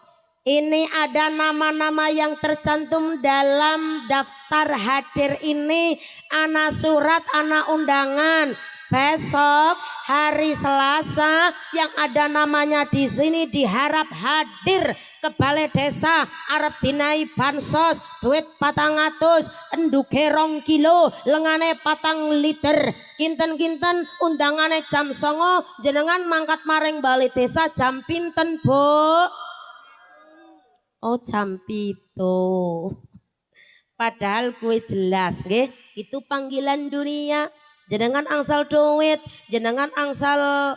Ini ada nama-nama yang tercantum dalam daftar hadir ini. Ana surat, ana undangan. Besok hari Selasa yang ada namanya di sini diharap hadir ke balai desa. Arep dinai bansos, duit 400, enduke 2 kilo, lengane 4 liter. Kinten-kinten undangane jam 09.00 jenengan mangkat maring balai desa jam pinten, Bu? Oh jam 7. Padahal gue jelas nggih, itu panggilan dunia. Jenengan angsal duit, jenengan angsal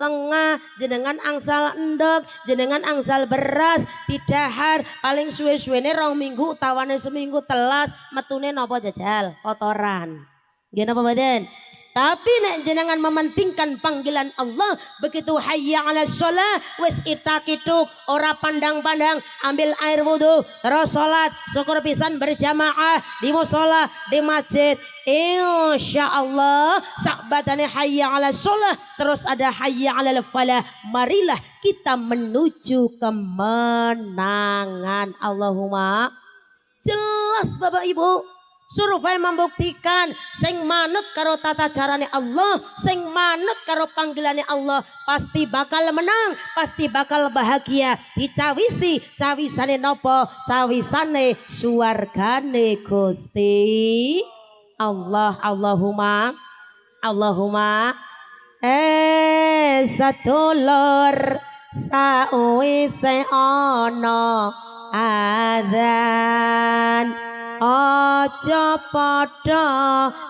lengah, jenengan angsal endek, jenengan angsal beras, didahar paling suwe-suwene 2 minggu utawane seminggu telas metune napa jajal kotoran. Nggih napa mboten? Tapi nek jenengan mementingkan panggilan Allah begitu hayya 'alas shalah wis itakiduk ora pandang-pandang ambil air wudu terus salat syukur pisan berjamaah di mushola di masjid insyaallah sakbadane hayya 'alas shalah terus ada hayya 'alal falah marilah kita menuju kemenangan. Allahumma jelas Bapak Ibu. Survei membuktikan sing manut karo tata carane Allah, sing manut karo panggilane Allah pasti bakal menang, pasti bakal bahagia. Dicawisi cawisane nopo? Cawisane suwargane Gusti Allah. Allahumma sadulur sawise ana adzan aja padha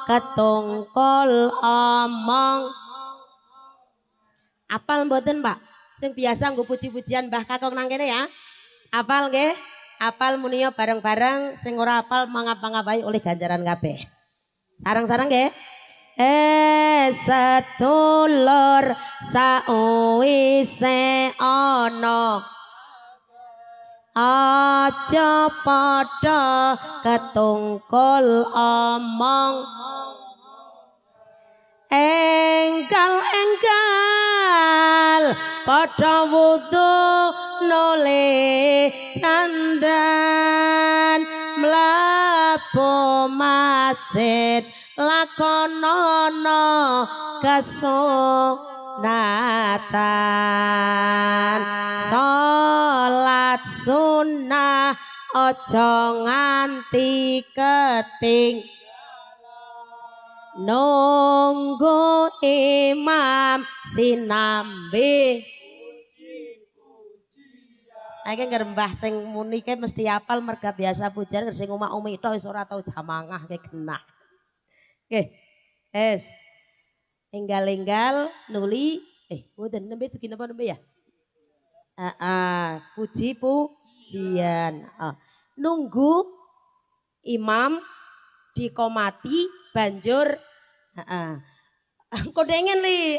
ketungkul omong. Apal mboten, Pak? Sing biasa nggo puji-pujian Mbah Kakung nang kene ya. Apal nggih? Apal muniya bareng-bareng sing ora apal mangapa-ngapai oleh ganjaran kabeh. Sareng-sareng nggih. Sedulur sawise ana aja padha ketungkul omong enggal padha wudu noleh dandan mlaku masjid lakonono kasunatan salat ojo nganti keting nunggu imam sinambi. Iki ngerembah sing muni ke mesti apal merga biasa pujian sing omah-omah tok wis ora tau jamangah ke genah. Nggih. Es. Enggal-enggal nuli mboten nembe dugi napa nembe ya? Puji pujian. Nunggu imam dikomati banjur kodengen li.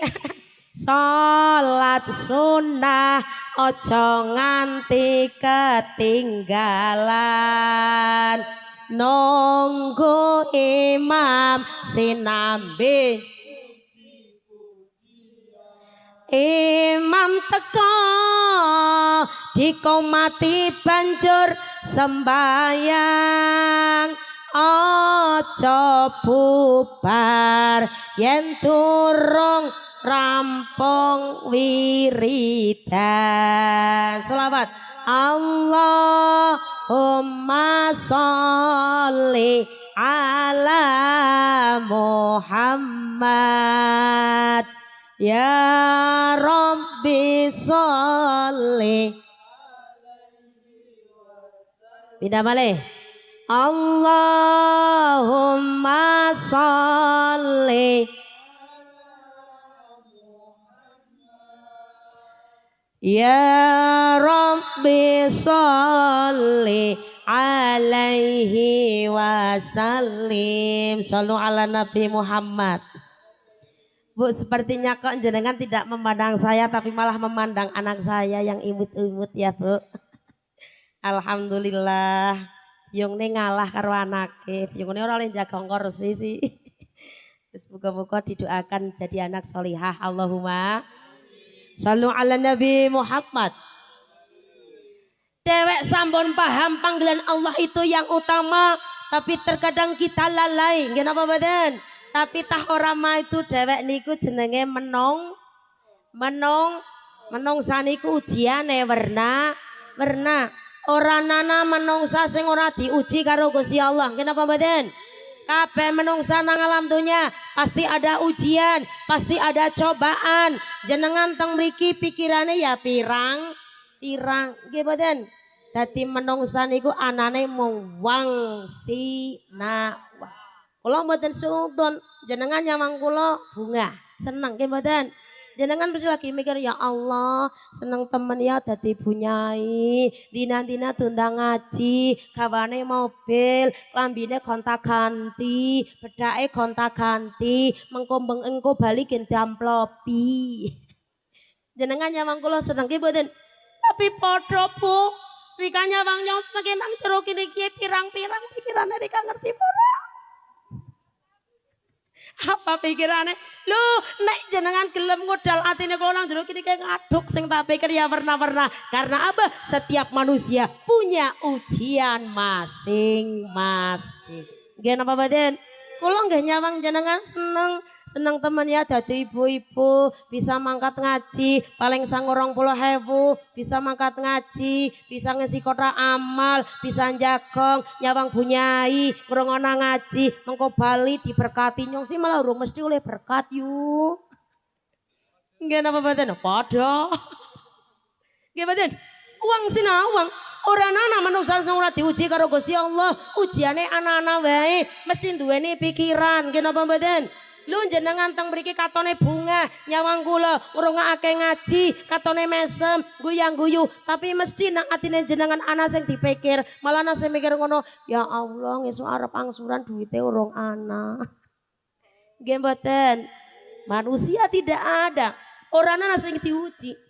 Salat sunnah ojo nganti ketinggalan nunggu imam sinambi. Imam teko dikomati banjur sembayang ojo bubar yen durung rampung wiridan. Sholawat Allahumma sholli ala Muhammad ya Rabbi sholli. Pindah malih. Allahumma sholli ya Rabbi sholli alaihi wasallim. Shallu ala Nabi Muhammad. Bu, sepertinya kok jenengan tidak memandang saya tapi malah memandang anak saya yang imut-imut ya Bu. Alhamdulillah. Yung ne ngalah karo anake. Yung ne ora oleh jaga kursi sih. Terus buka-buka didoakan jadi anak solihah. Allahumma shallu ala Nabi Muhammad. Dewek sampun paham panggilan Allah itu yang utama, tapi terkadang kita lalai. Kenapa badan? Tapi tah orama itu dewek niku jenenge menong saniku ujiane warna ora nana menungsa sing ora diuji karo Gusti Allah. Kenapa badan? Kabeh menungsa nang alam dunya pasti ada ujian, pasti ada cobaan. Jenengan teng mriki pikirane ya pirang nggih boten. Dadi menungsa niku anane mung wangsina. Kula mboten suudon, jenengan nyawang kula bunga. Seneng nggih mboten? Jenengan mesti lagi mikir ya Allah, seneng temen ya dadi bunyai, dina-dina tundang ngaji, gawane mobil, klambine gonta-ganti, bedake gonta-ganti, mengko engko bali ganti amplopi. Jenengan nyawang kula seneng nggih mboten? Tapi padha Bu, rika nyawang nyong seneng nang jero kene iki pirang-pirang pikirane rika ngerti ora? Apa pikirannya? Lu nek jenengan gelem ngodal atine kula nang jero kene kayak ngaduk sing tak pikir ya warna-warna. Karena apa? Setiap manusia punya ujian masing-masing. Nggih napa mboten? Kula nggih nyawang jenengan seneng temen ya dadi ibu-ibu, bisa mangkat ngaji, paling sang 20.000, bisa mangkat ngaji, bisa ngisi kotak amal, bisa jagong, nyawang bunyai, ngrungokno ngaji, mengko bali diberkati nyong sih malah urung mesti oleh berkat yu. Nggih napa mboten? Padha. Nggih mboten? Uang sinawang. Ora ana manungsa sing ora diuji karo Gusti Allah, ujiane ana-ana wae, mesti duweni pikiran. Nggih napa mboten? Lu jenengan teng mriki katone bunga, nyawang kula ngrungokake ngaji, katone mesem, guyang-guyu, tapi mesti nang atine jenengan ana sing dipikir, malah ana sing mikir ngono, ya Allah ngesuk arep angsuran duwite urung ana. Nggih mboten? Manusia tidak ada, ora ana sing diuji.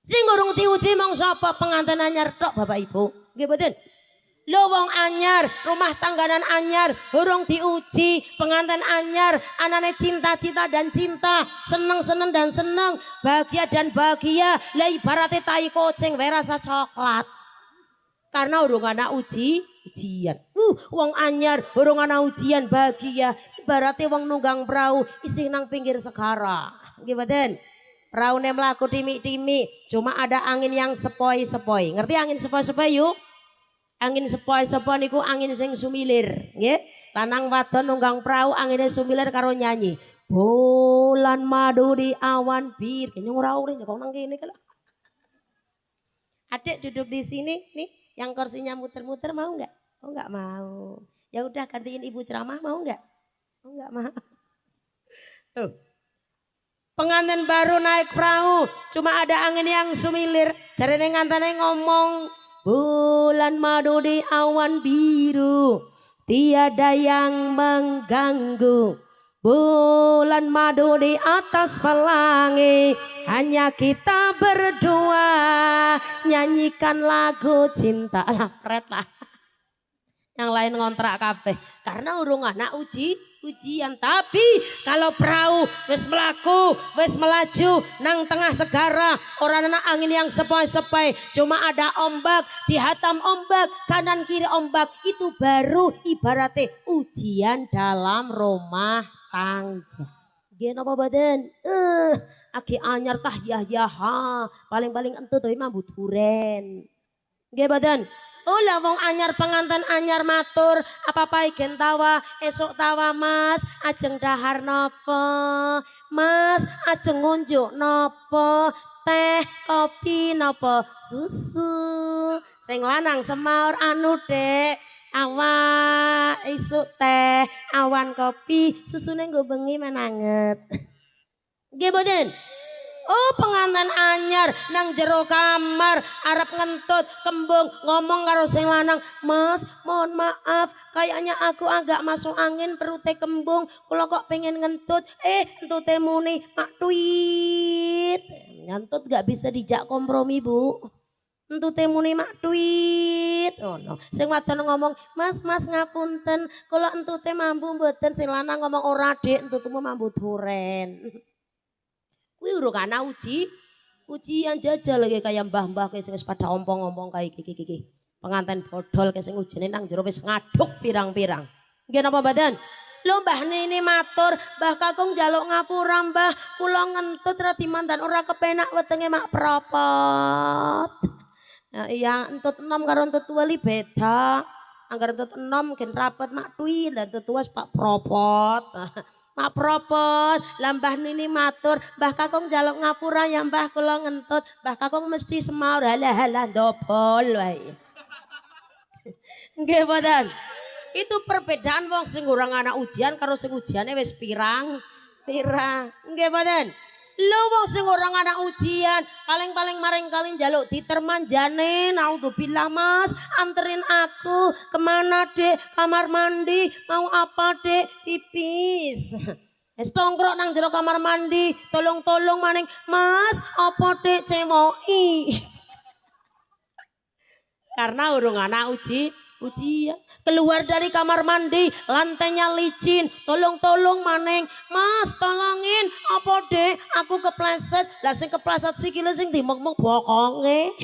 Sing urung diuji mong sapa pengantin anyar tok Bapak Ibu. Nggih mboten? Lho wong anyar, rumah tangganan anyar, urung diuji, pengantin anyar, anane cinta-cinta dan cinta, seneng-seneng dan seneng, bahagia dan bahagia. Lah ibaratnya tai kucing wae rasa coklat. Karena urung ana ujian. Wong anyar, urung ana ujian bahagia. Ibaratnya wong nunggang perahu isih nang pinggir segara. Nggih mboten? Raune mlaku timik-timik, cuma ada angin yang sepoi-sepoi. Ngerti angin sepoi-sepoi yuk? Angin sepoi-sepoi niku angin sing sumilir, nggih. Lanang wadon nunggang perahu angine sumilir karo nyanyi. Bulan madu di awan bir. Kayaknya ngurau nih kok nang kene kalau. Adik duduk di sini nih, yang kursinya muter-muter mau nggak? Oh nggak mau. Ya udah gantiin ibu ceramah mau nggak? Oh nggak mau. Tuh. Pengantin baru naik perahu, cuma ada angin yang sumilir. Jarene ngantane ngomong, bulan madu di awan biru, tiada yang mengganggu. Bulan madu di atas pelangi, hanya kita berdua nyanyikan lagu cinta. Lah, kret lah. Yang lain ngontrak kabeh karena urung anak ujian. Tapi kalau perahu wis melaku wis melaju nang tengah segara, orang anak angin yang sepoi-sepoi, cuma ada ombak, dihatam ombak kanan kiri ombak, itu baru ibaratnya ujian dalam rumah tangga. Gen apa badan? Aki anyar tah ha paling-paling entut tapi mah duren. Nggih badan. Ulah wong anyar pengantin anyar matur apa-apa igen tawa esok tawa mas ajeng dahar nopo mas ajeng ngunjuk nopo teh kopi nopo susu sing lanang semaur anu dek awan isuk teh awan kopi susune nggo bengi menanget nggih mboten. Oh pengantin anyar nang jero kamar arep ngentut kembung ngomong karo sing lanang, mas mohon maaf kayaknya aku agak masuk angin perute kembung kula kok pengen ngentut entute muni mak tweet ngentut gak bisa dijak kompromi bu entute muni mak tweet oh no sing wadon ngomong mas ngapunten kula entute mambu mboten sing lanang ngomong ora dik entutmu mambu duren. Kuwi urung ana ujian jajal lagi kayak mbah-mbah kayak sing pada ompong-ompong kayak gigi. Pengantin bodol kayak sing ujine nang jero wis ngaduk pirang-pirang. Nggih napa badan? Lho mbah ini matur, Mbah Kakung njaluk ngapura Mbah, kula ngentut ra dimandan ora kepenak wetenge mak propot. Nah, iya entut enom karo entut wali beda. Anggar entut enom gen rapet mak tui, lah entut tuwas pak propot. Mak propot, lambah nini matur, Mbah Kakung njaluk ngapura ya Mbah kula ngentut, Mbah Kakung mesti semaur halah dobol wae. Nggih mboten. Itu perbedaan wong sing urang anak ujian karo sing ujiane wis pirang. Nggih mboten. Lho wong sing orang anak ujian paling-paling maring kali njaluk ditermanjane naudzubillah mas anterin aku kemana dek kamar mandi mau apa dek pipis es tongkrok nang jero kamar mandi tolong maning mas apa dek cemoi karena urung anak ujian keluar dari kamar mandi lantainya licin tolong maning mas tolongin apa dek aku kepleset lah sing kepleset sikile sing dimuk-muk bokonge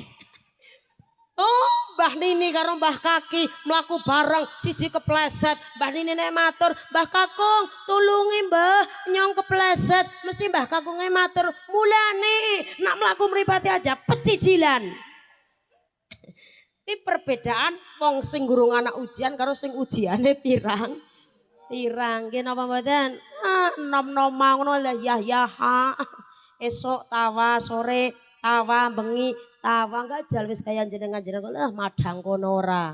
oh Mbah Nini karo Mbah Kaki melaku bareng siji kepleset Mbah Nini nek matur Mbah Kakung tulungi Mbah nyong kepleset mesti Mbah Kakung matur mulane nak melaku mripate aja pecicilan. Ini perbedaan wong sing gurung anak ujian karo sing ujiane pirang nggih napa mboten nom-nom ngono lah ya esok tawa sore tawa bengi tawa gajal wis kaya jenengan lah madang kono ora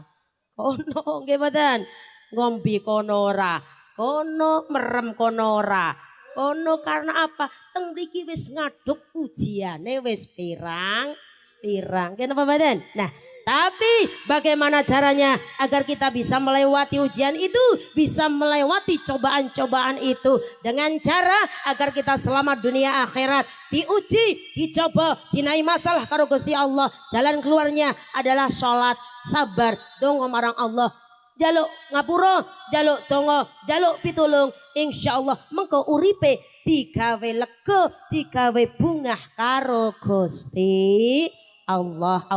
kono nggih mboten ngombe kono ora kono merem kono ora kono karena apa teng mriki wis ngaduk ujiane wis pirang nggih napa mboten. Nah tapi bagaimana caranya agar kita bisa melewati ujian itu, bisa melewati cobaan-cobaan itu dengan cara agar kita selamat dunia akhirat, diuji, dicoba, dinai masalah karo Gusti Allah. Jalan keluarnya adalah sholat, sabar, dongo marang Allah. Jaluk ngapura, jaluk dongo, jaluk pitulung. Insyaallah mengko uripe digawe lega, digawe bungah karo Gusti Allah.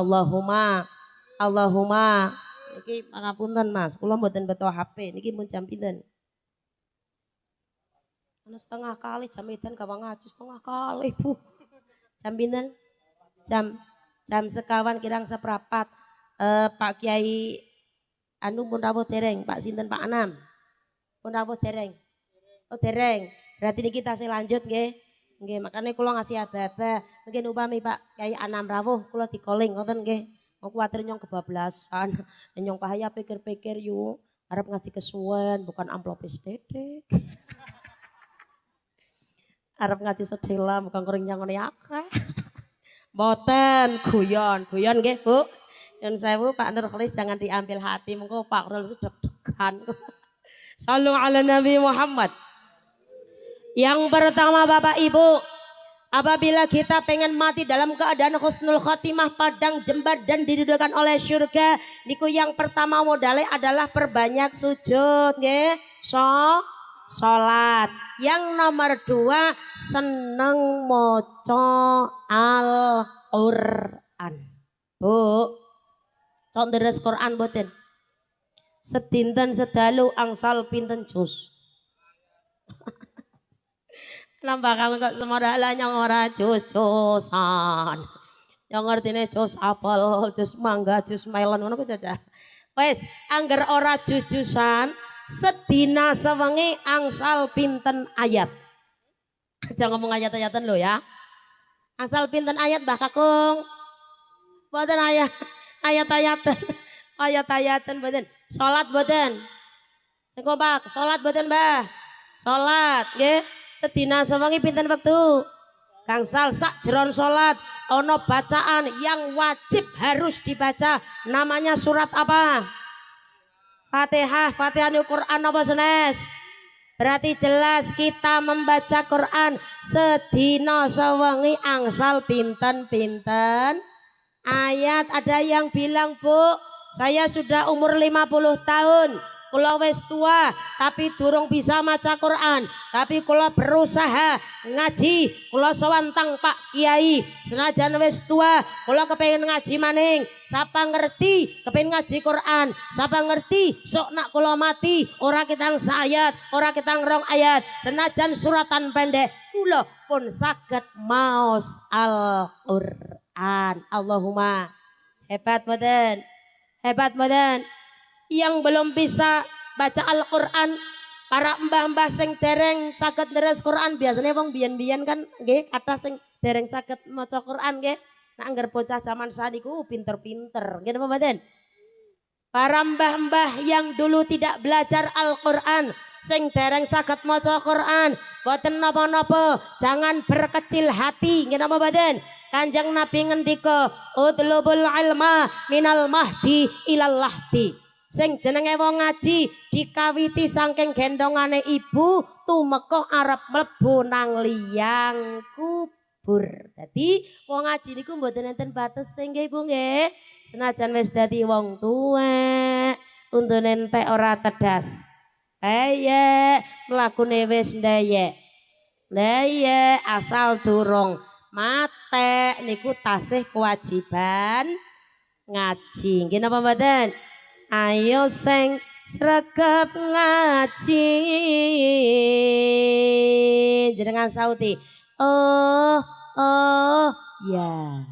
Allahumma niki pangapunten Mas kula mboten beto HP niki mun jam pinten ana setengah kali jam edan gawang ngaji setengah kali Bu jam pinten jam sekawan kirang seprapat Pak Kiai anu pun rawuh dereng Pak sinten Pak Anam. Pun rawuh dereng. Oh dereng. Berarti niki tasih lanjut nggih. Nggih, makanya kula ngasih aba-aba. Mungkin upami Pak Kyai Anam rawuh kula dikoling ngoten nggih. Mau kuwatir nyong kebablasan. Nyong pahaya pikir-pikir yuk. Arep ngaji kesuwen bukan amplop dedek. Arep ngaji sedela bukan kering nyangone akeh. Mboten guyon nggih Bu. Nyun sewu Pak Nurholis jangan diambil hati mengko Pak Nurholis deg-degan. Sallu ala Nabi Muhammad. Yang pertama Bapak Ibu, apabila kita pengen mati dalam keadaan husnul khotimah, padang jembat dan didudukan oleh surga, niku yang pertama modalnya adalah perbanyak sujud nggih. Salat. Yang nomor 2 seneng maca Al-Qur'an. Bu, cok deres Quran boten. Sedinten sedalu angsal pinten juz. Nambah kamu kok semodala nyong ora juz-juzan. Nyong ngertine juz apel, juz mangga, juz melon ngono ku cacah. Wes, angger ora juz-juzan, sedina sewengi angsal pinten ayat. Aja ngomong ayat-ayatan lo ya. Angsal pinten ayat Mbah Kakung. Boten ayat-ayatan. Ayat-ayatan boten. Salat boten. Sing kompak, salat boten Mbah. Salat nggih. Sedina sewengi pinten wektu? Gangsal sak jeron salat ana bacaan yang wajib harus dibaca. Namanya surat apa? Fatihah. Fatihah Quran apa senes? Berarti jelas kita membaca Quran sedina sewengi angsal pinten-pinten ayat. Ada yang bilang, Bu, saya sudah umur 50 tahun, kula wis tua tapi durung bisa maca Quran, tapi kula berusaha ngaji, kula sawantang Pak Kiai, senajan wis tua kula kepengin ngaji maning. Sapa ngerti kepengin ngaji Quran, sapa ngerti sok nak kula mati ora kitang sayat, ora kitang rong ayat, senajan suratan pendek kula pun saged maos Al-Qur'an. Allahumma hebat boten? Hebat boten? Yang belum bisa baca Al-Qur'an, para mbah-mbah sing dereng saged deres Quran, biasanya wong biyen-biyen kan nggih kathah sing dereng saged maca Quran nggih. Nah angger bocah zaman saniku pinter-pinter nggih napa mboten? Para mbah-mbah yang dulu tidak belajar Al-Qur'an, sing dereng saged maca Quran, boten napa-napa, jangan berkecil hati nggih napa mboten? Kanjeng Nabi ngendika, "Utlubul ilma minal mahdi ilal lahdi." Sing jenenge wong ngaji dikawiti saking gendongane ibu tumeka arep mlebu nang liang kubur. Dadi wong ngaji niku mboten enten bates sing nggih Bu nggih. Senajan wis dadi wong tuwek, untune entek ora tedas. Aye, mlakune wis ndayek. Ndayek asal durung mate niku tasih kewajiban ngaji. Nggih napa mboten? Ayo sing sregep ngaji jenengan sauti. Oh ya.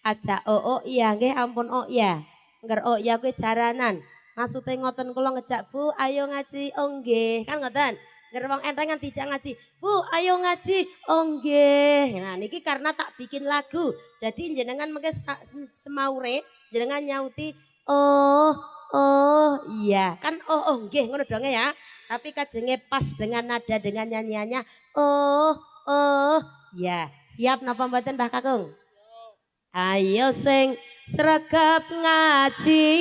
Aja oh ya nggih ampun oh ya. Engger oh ya kuwi jaranan. Maksude ngoten kula ngejak Bu ayo ngaji. Oh nggih, kan ngoten. Engger wong entengan dijak ngaji. Bu ayo ngaji. Oh nggih. Nah niki karena tak bikin lagu. Jadi jenengan mengke semaure jenengan nyauti oh iya kan oh nggih ngono dong ya, tapi kajenge pas dengan nada dengan nyanyiannya oh ya. Siap napa mboten Mbah Kakung? Ayo sing sregep ngaji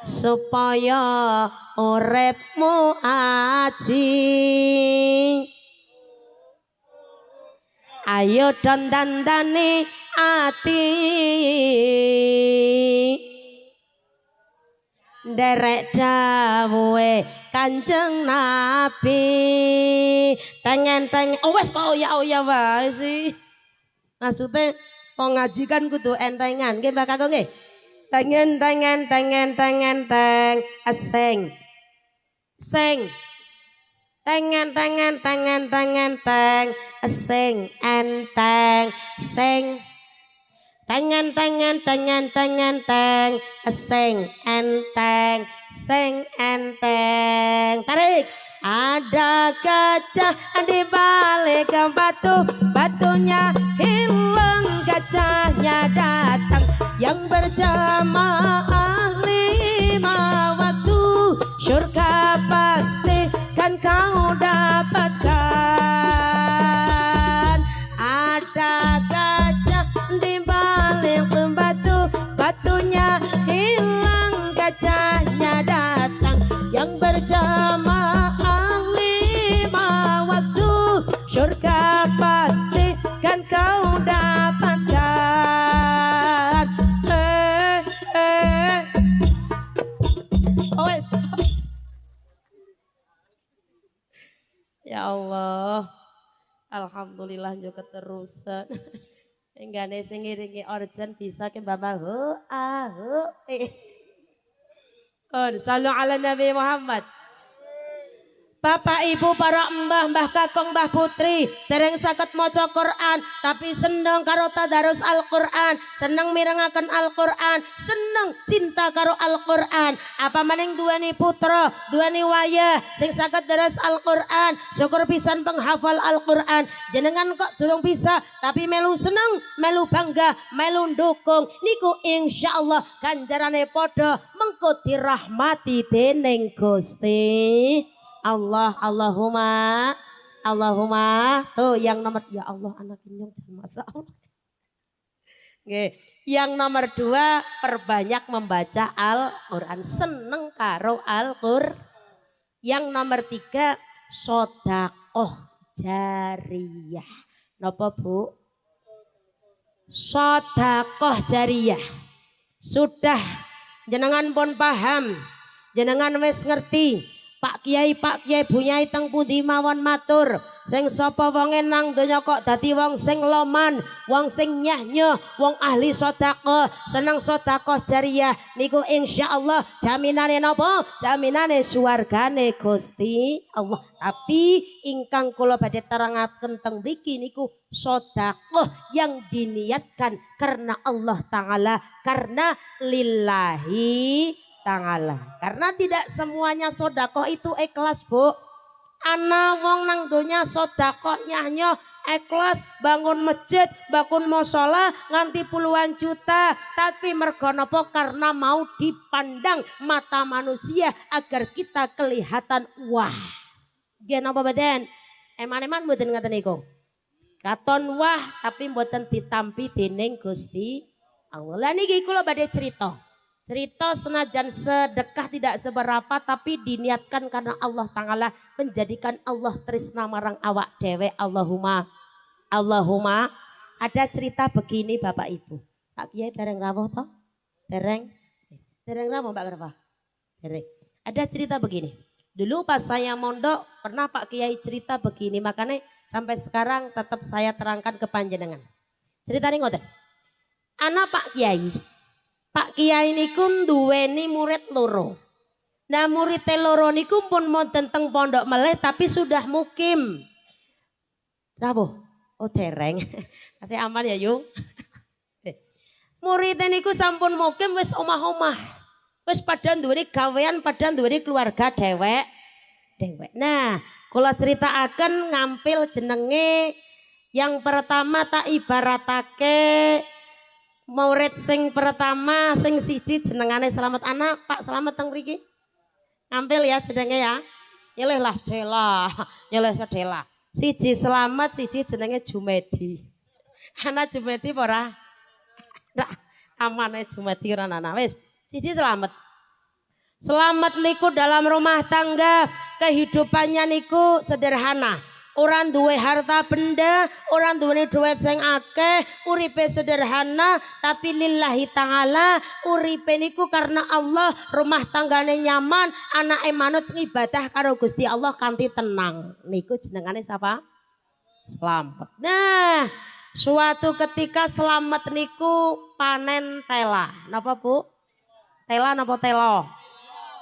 supaya uripmu aji. Ayo don dandani ati nderek dawuhe Kanjeng Nabi. Tengen wes kok ya wae sih. Maksude wong ngaji kan kudu entengan nggih Mbak Kakung nggih. Tengen aseng sing tengen asing enteng sing Tangan teng sing enteng tarik. Ada gajah di balik batu, batunya hilang, gajahnya datang. Yang berjamaah 5 waktu, surga pasti kan kau dapatkan. Ada gajah di balik batu, batunya hilang, gajahnya datang. Yang berjamaah surga pasti kan kau dapatkan. Oh, ya Allah, alhamdulillah juga terusan. Enggak sing ngiringi organ bisa ke bapak sallu ala Nabi Muhammad. Bapak Ibu para mbah kakung mbah putri dereng saged maca Quran tapi seneng karo tadarus Al-Quran, seneng mirengaken Al-Quran, seneng cinta karo Al-Quran. Apa maning duweni putra, duweni wayah sing saged daras Al-Quran, syukur pisan penghafal Al-Quran. Jenengan kok durung bisa tapi melu seneng, melu bangga, melu ndukung niku insyaallah ganjarane padha mengko dirahmati dening Gusti Allah. Allahumma tuh yang nomor, ya Allah anak inyong jangan masalah. Oke. Yang nomor 2 perbanyak membaca Al-Quran, seneng karo Al-Quran. Yang nomor 3 sodakoh jariyah. Napa Bu? Sodakoh jariyah. Sudah jenengan pun paham, jenengan wis ngerti. Pak Kiai bunyai teng pundi mawon matur. Sing sapa wonge nang donya kok dadi wong sing loman, wong sing nyah-nyah, wong ahli sedekah, seneng sedekah jariyah niku insyaallah jaminane napa? Jaminane swargane Gusti Allah. Tapi ingkang kula badhe terangaken teng mriki niku sedekah yang diniatkan karena Allah taala, karena lillahi ta'ala. Karena tidak semuanya sodakoh itu ikhlas Bu. Ana wong nang donya sodakoh nyah-nyah ikhlas bangun masjid, bangun mushola nganti puluhan juta, tapi mergo napa? Karena mau dipandang mata manusia agar kita kelihatan wah. Nggih napa mboten? Eman-eman mboten ngaten niku. Katon wah tapi mboten ditampi dening Gusti Allah. Lah niki kula badhe cerita senajan sedekah tidak seberapa tapi diniatkan karena Allah Ta'ala, menjadikan Allah tresna marang awak dewe. Allahumma ada cerita begini Bapak Ibu. Pak Kiai dereng rawuh toh? Dereng rawuh Mbak Gerva? Dereng. Ada cerita begini. Dulu pas saya mondok pernah Pak Kiai cerita begini, makanya sampai sekarang tetap saya terangkan ke panjenengan. Ceritanya ngoten. Anak Pak Kiai niku duweni murid loro. Nah murid loro niku pun monten teng pondok meleh tapi sudah mukim. Rawuh. Oh dereng. Kasih aman ya Yung. Murid niku sampun mukim wis omah-omah. Wis padha duweni gawean, padha duweni keluarga dewek. Nah, kula critakaken ngampil jenenge yang pertama tak ibaratake murid sing pertama sing siji jenengane Selamat Anak. Pak Selamat teng mriki. Ngampil ya jenenge ya. Nyelih lah Stella. Siji Selamat, siji jenenge Jumedi. Anak Jumedi apa ora? Ndak amane Jumedi ora ana. Wis, siji Selamat. Selamat niku dalam rumah tangga kehidupannya niku sederhana. Orang duwe harta benda, orang duwe duit sing akeh, uripe sederhana tapi lillahi ta'ala, uripe niku karena Allah, rumah tanggane nyaman, anake manut ngibadah karo Gusti Allah kanthi tenang. Niku jenengane sapa? Selamat. Nah, suatu ketika Selamat niku panen tela. Napa Bu? Tela napa telo?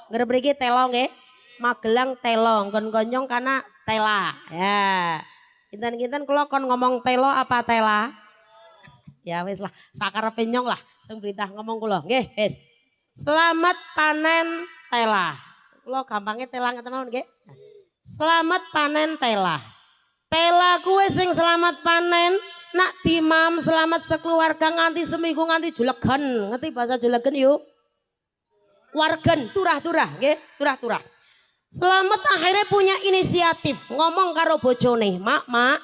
Ngremriki telo nggih. Magelang telo, nggon-gonyong karena tela. Ya. Kinten-kinten kula kon ngomong telo apa tela? Ya wis lah, sakarepe nyong lah sing perintah ngomong kula. Nggih, wis. Selamat panen tela. Kula gampangnya tela ngeten mawon nggih. Selamat panen tela. Tela kuwe sing selamat panen, nak dimam selamat sekeluarga nganti seminggu nganti julegen. Ngerti bahasa julegen yuk? Wargen, turah-turah nggih, turah-turah. Selamat akhirnya punya inisiatif ngomong karo bojone, "Mak,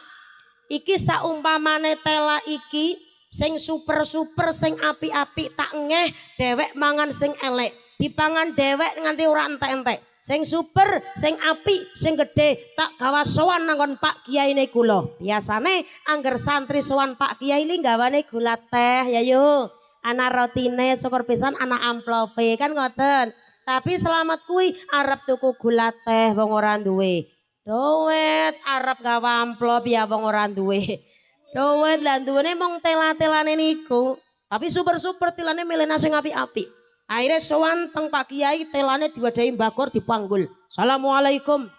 iki saumpamane tela iki sing super-super sing api-api tak ngeh dewek mangan sing elek. Dipangan dewek nganti ora entek-entek. Sing super, sing api, sing gede tak gawa sowan nanggon Pak Kiai ne kula. Biasane angger santri sowan Pak Kiai li gawane gula teh ya yo. Ana rotine syukur pisan ana amplope kan ngoten. Tapi selamat kuwi arep tuku gula teh wong ora duwe. Dowet arep gawa amplop ya wong ora duwe. Dowet lan duwene mung tela-telane niku. Tapi super-super telane milena sing api-api. Akhirnya sowan teng Pak Kiai telane diwadahi mbakor dipanggul. Assalamualaikum.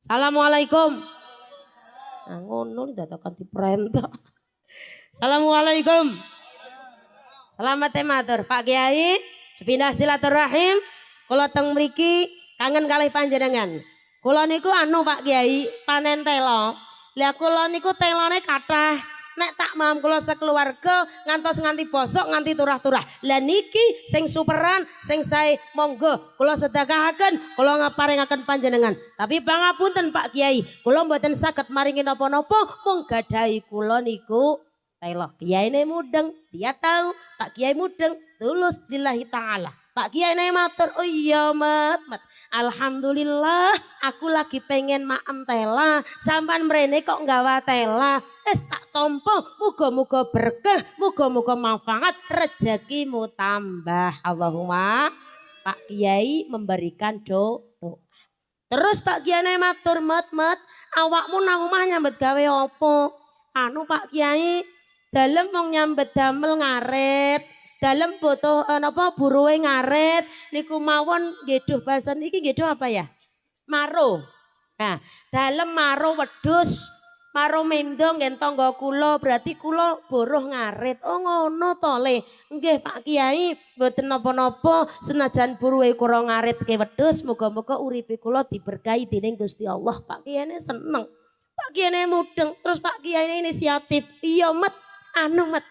Assalamualaikum. Nah ngono dadakan diperintah. Assalamualaikum. Selamat matur Pak Kiai. Sepindah silaturahim. Kula teng mriki kangen kalih panjenengan. Kula niku anu Pak Kiai panen tela. Lah kula niku telane kathah. Nek tak mam kula sekeluarga ngantos nganti bosok nganti turah-turah. Lah niki sing superan sing sae monggo kula sedekahaken kula ngaparingaken panjenengan. Tapi pangapunten Pak Kiai, kula mboten saged maringi napa-napa mung gadahi kula niku tela. Kiyaine mudeng, dia tahu Pak Kiai mudeng tulus lillahi taala. Pak Kiai matur, "Oh iya, Mat. Alhamdulillah, aku lagi pengen maem tela, sampan mrene kok nggawa tela. Tak tompo, muga-muga berkah, muga-muga manfaat, rezekimu tambah. Allahumma." Pak Kiai memberikan doa. Terus Pak Kiai matur, "Mat, awakmu nang omah nyambet gawe apa?" "Anu Pak Kiai, dalem wong nyambet damel ngaret. Dalam foto napa buruwe ngaret niku mawon nggih bahasa niki nggih apa ya? Maro. Nah, dalam maro wedhus, maro mendo ngen tangga kula berarti kula buruh ngaret. Oh ngono to le. Nggih Pak Kiai, mboten napa-napa senajan buruwe kula ngaret ke wedhus, muga-muga uripe kula diberkahi dening Gusti Allah." Pak Kiai seneng. Pak Kiai mudeng, terus Pak Kiai inisiatif. "Iya, Mat, anu Mat.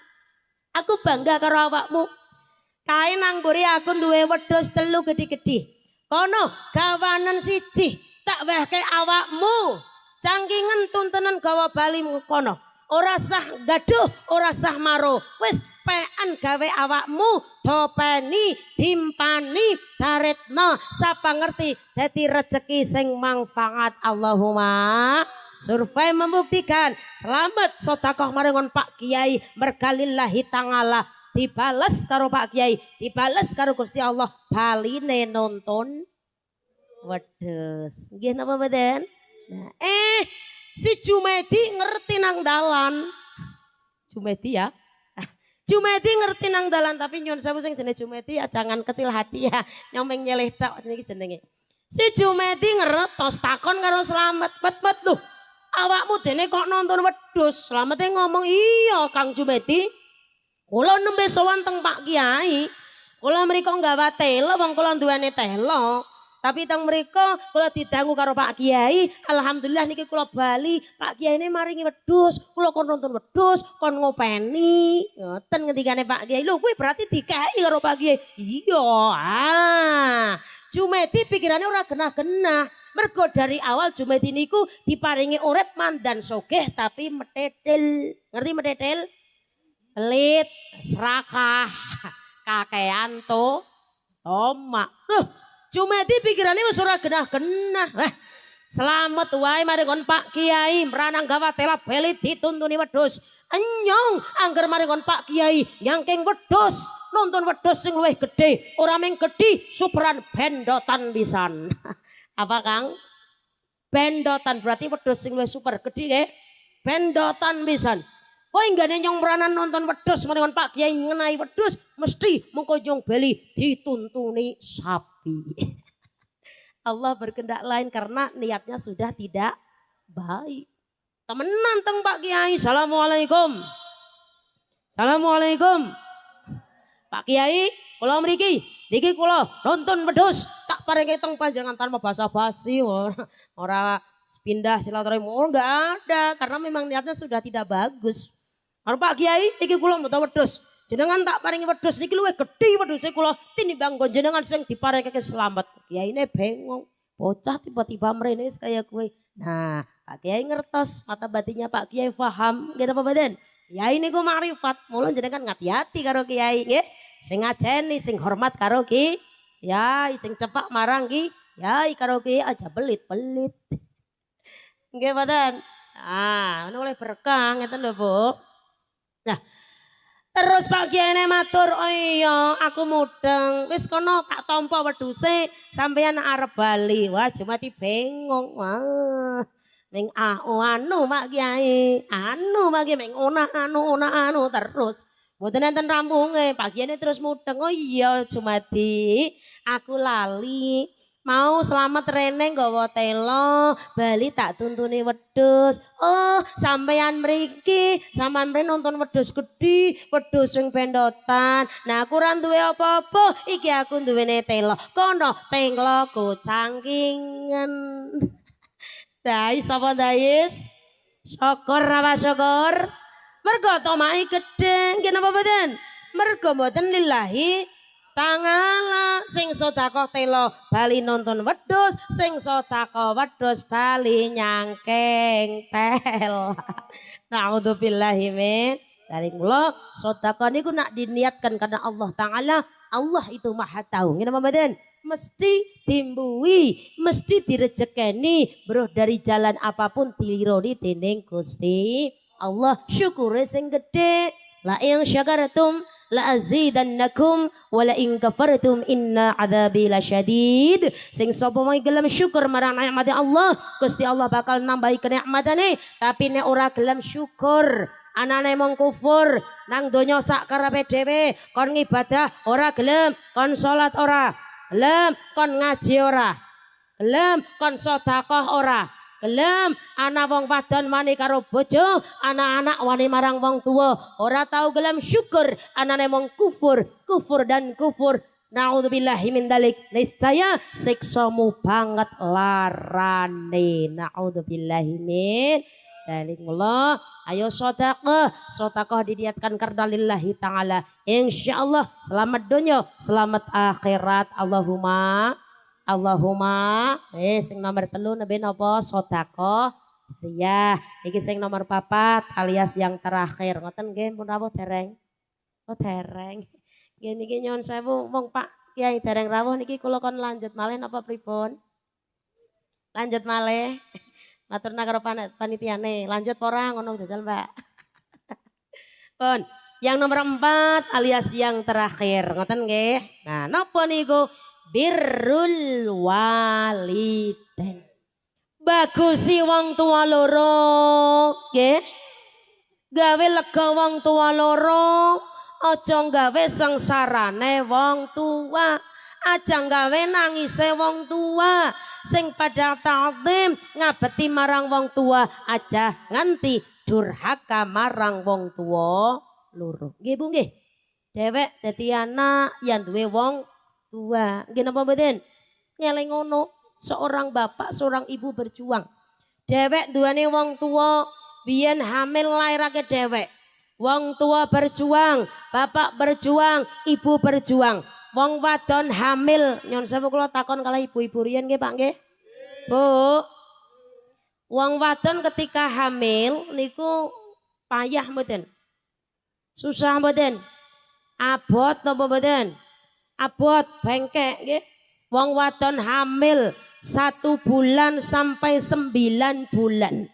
Aku bangga karo awakmu. Kae nang mburi aku duwe wedhus 3 gedhi-gedhi. Kono gawanen siji tak wehke awakmu. Cangkingen tuntenen gawa bali kono. Ora sah gaduh, ora sah maro. Wis pean gawe awakmu dopeni, dimpani, daretno, sapa ngerti dadi rejeki sing manfaat. Allahumma." Survei membuktikan selamat sedekah maringon Pak Kiai mergalillahi ta'ala dibales karo Pak Kiai, dibales karo Gusti Allah baline nonton wedhus. Nggih napa mboten? Nah, si Jumedi ngerti nang dalan. Jumedi ya. Jumedi ngerti nang dalan tapi nyuwun sewu sing jenenge Jumedi ya jangan kecil hati ya. Nyomeng nyeleh tok niki jenenge. Si Jumedi ngertos takon karo Slamet, "Bet lho. Awakmu dene kok nonton wedhus?" Slamete ngomong, "Iya Kang Jumedi. Kula nembe sowan teng Pak Kiai. Kula mriko nggawa tela wong kula duweni tela. Tapi teng mriko kula didangu karo Pak Kiai. Alhamdulillah niki kula bali. Pak Kiai ini maringi wedhus. Kula kon nonton wedhus, kon ngopeni." Ngoten ngendikane Pak Kiai. "Lho kuwi berarti dikei karo Pak Kiai." "Iya." Jumedi pikirannya ora genah-genah. Mergo dari awal Jumedi niku diparingi urip mandan sogeh tapi metedel. Ngerti metedel? Pelit, serakah, kakean to, tomak. Loh, Jumedi pikirannya wis ora genah-genah. Selamat wae maringon Pak Kiai meranang gawa tela beli dituntuni wedhus. Enyong angger maringon Pak Kiai nyangking wedhus, nonton wedhus sing luwih gedhe, ora mung gedhi superan bendotan pisan. Apa Kang? Bendotan berarti wedhus sing luwih super gedhi nggih. Bendotan pisan. Kowe nggane nyong meranan nonton wedhus maringon Pak Kiai ngenai wedhus mesti mengko nyong beli dituntuni sapi. Allah berkehendak lain karena niatnya sudah tidak baik. Temenan teng Pak Kiai. Assalamualaikum. Assalamualaikum. Pak Kiai, kula mriki, niki kula nonton wedhus, tak paringi teng panjenengan tanpa basa-basi, ora pindah silaturahim, enggak ada, karena memang niatnya sudah tidak bagus. Karo Pak Kiai, niki kula mboten wedhus, jenengan tak paringi wedhus, niki luwih gedhe wedhuse kula tinimbang jenengan sing diparingake selamat. Kiyaine bengong, bocah tiba-tiba mrene kaya kowe. Nah, Pak Kiai ngertos, mata batinnya Pak Kiai paham, nggih napa mboten? Kiai niku makrifat, mula jenengan ngati-ati karo kiai nggih. Sing ngajeni, sing hormat karo kiai, sing cepak marang kiai karo kiai aja belit-belit. Nggih mboten? Ah, ngono oleh berkah ngeten lho, Bu. Nah, terus Pak Kiai matur, "Oh iya, aku mudeng. Wis kono tak tampa wedhuse sampeyan arep bali." Wah, Jumati bengong. Wah. Ning anu Pak Kiai, Pak Kiai meng anu terus. Mboten enten rampunge, Pak Kiai terus mudeng. Oh iya Jumadi, aku lali. Mau selamat rene nggawa telo, bali tak tuntuni wedhus. Oh, sampeyan mriki, sampean mrene nonton wedhus gedhi, wedhus sing bendotan. Nah, aku ora duwe apa-apa, iki aku duwene telo. Kono teloku cangkingen. Dai sapa dais? Syukur apa syukur? Mergo tomai gedhe, nggih napa mboten? Mergo mboten lillahi ta'ala. Sing sedekah telo bali nonton wedhus, sing sedekah wedhus bali nyangkeng tel. Nauzubillahi min dari kula sedekah niku nak diniatkan karena Allah Ta'ala, Allah itu Maha tahu. Nggih napa mboten? Mesti timbui, mesti direjekeni, bro dari jalan apapun tilironi dening Gusti Allah. Syukure sing gede. La in syakartum la azidannakum wa la in kafartum inna adzabi lasyadid. Sing sapa wae gelem syukur marang nikmate Allah, Gusti Allah bakal nambahi kenikmatane. Tapi nek ora gelem syukur, anane mong kufur nang donya sak karepe dhewe, kon ngibadah ora gelem, kon salat ora gelem, kon ngaji ora gelem, kon sedekah ora gelem, anak wong wadon wani karo bojo, anak-anak wani marang wong tua ora tau gelem syukur, anane mong kufur dan kufur. Naudzubillahi min dalik, niscaya siksamu banget larane. Naudzubillahi min dalik. Mula ayo sedekah diniatkan karena lillahi ta'ala, insyaallah selamat dunia selamat akhirat. Allahumma sing nomor 3 nabi napa? Sedekah jariyah. Iki sing nomor 4 alias yang terakhir ngoten nggih pun rawuh dereng? Oh dereng. Nggih niki nyuwun sewu wong Pak Kiai dereng rawuh niki kula kon lanjut malih napa pripun? Lanjut malih. Maturna karo panitiane, lanjut ora ngono jajal Mbak. Pun, yang nomor 4 alias yang terakhir, ngoten nggih. Nah, napa niku? Birrul waliden. Bagusi wong tua loro, nggih. Gawe lega wong tua loro, aja gawe sengsarane wong tua. Aja gawe nangise wong tua. Sing pada ta'zim ngabeti marang wong tua, aja nganti durhaka marang wong tua loro. Nggih Bu nggih. Dewek dadi anak yang duwe wong tua. Nggih napa mboten? Ngeleng ngono, seorang bapak, seorang ibu berjuang. Dewek duwane wong tua, biyen hamil lairake dewek. Wong tua berjuang, bapak berjuang, ibu berjuang. Wong wadon hamil, nyon sewu kula takon kala ibu-ibu riyen nggih Pak nggih. Bu. Wong wadon ketika hamil niku payah mboten? Susah mboten? Abot napa mboten? Abot bengkek nggih. Wong wadon hamil 1 bulan sampai 9 bulan.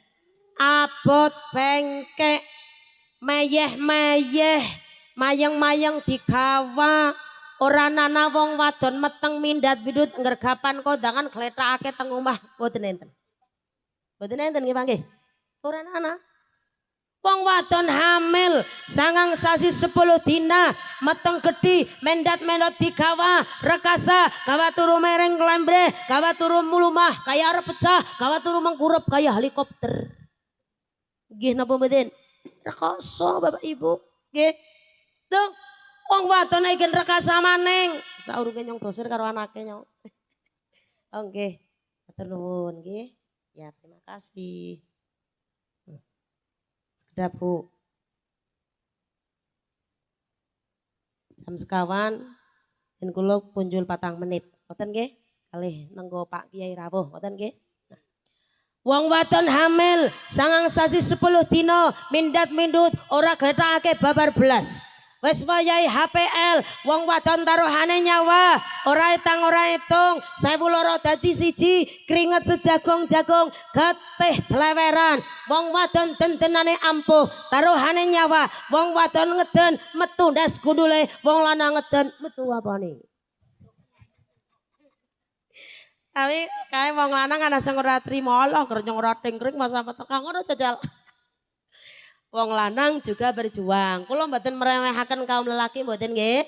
Abot bengkek, meyeh-meyeh, mayang-mayang digawa. Ora nana wong wadon meteng mindhat bidut nggergapan kondangan gletakake teng omah mboten enten. Mboten enten nggih Pak nggih. Ora nana. Wong wadon hamil 9 sasi 10 dina meteng gedhi mendat-mendat digawa rekasa gawa turu mereng klembre gawa turu mulumah kaya arep pecah gawa turu mengkurup kaya helikopter. Nggih napa mboten? Rekoso Bapak Ibu nggih. Tuh, wong wadon iki rekasa maning. Saurunge nyong dosir karo anake nyong. Oh nggih. Matur nuwun nggih. Ya, terima kasih. Sekedap Bu. Jam sekawan dan kula punjul 4 menit. Ngoten nggih? Kalih nenggo Pak Kiai rawuh, ngoten nggih? Wong wadon hamil sangang sasi 10 dina mindat mindut ora gethake babar belas. Wes wayahe HPL wong wadon taruhane nyawa ora etang ora etung 1000 loro dadi siji keringet sejagong-jagong getih dleweran wong wadon dendenane ampuh taruhane nyawa wong wadon ngeden metu ndas gundule wong lanang ngeden metu apane. Tapi kae wong lanang ana sing ora trima Allah kerja ora tingkring masa peteka ngono jajal. Wong lanang juga berjuang. Kula mboten meremehaken kaum lelaki mboten nggih.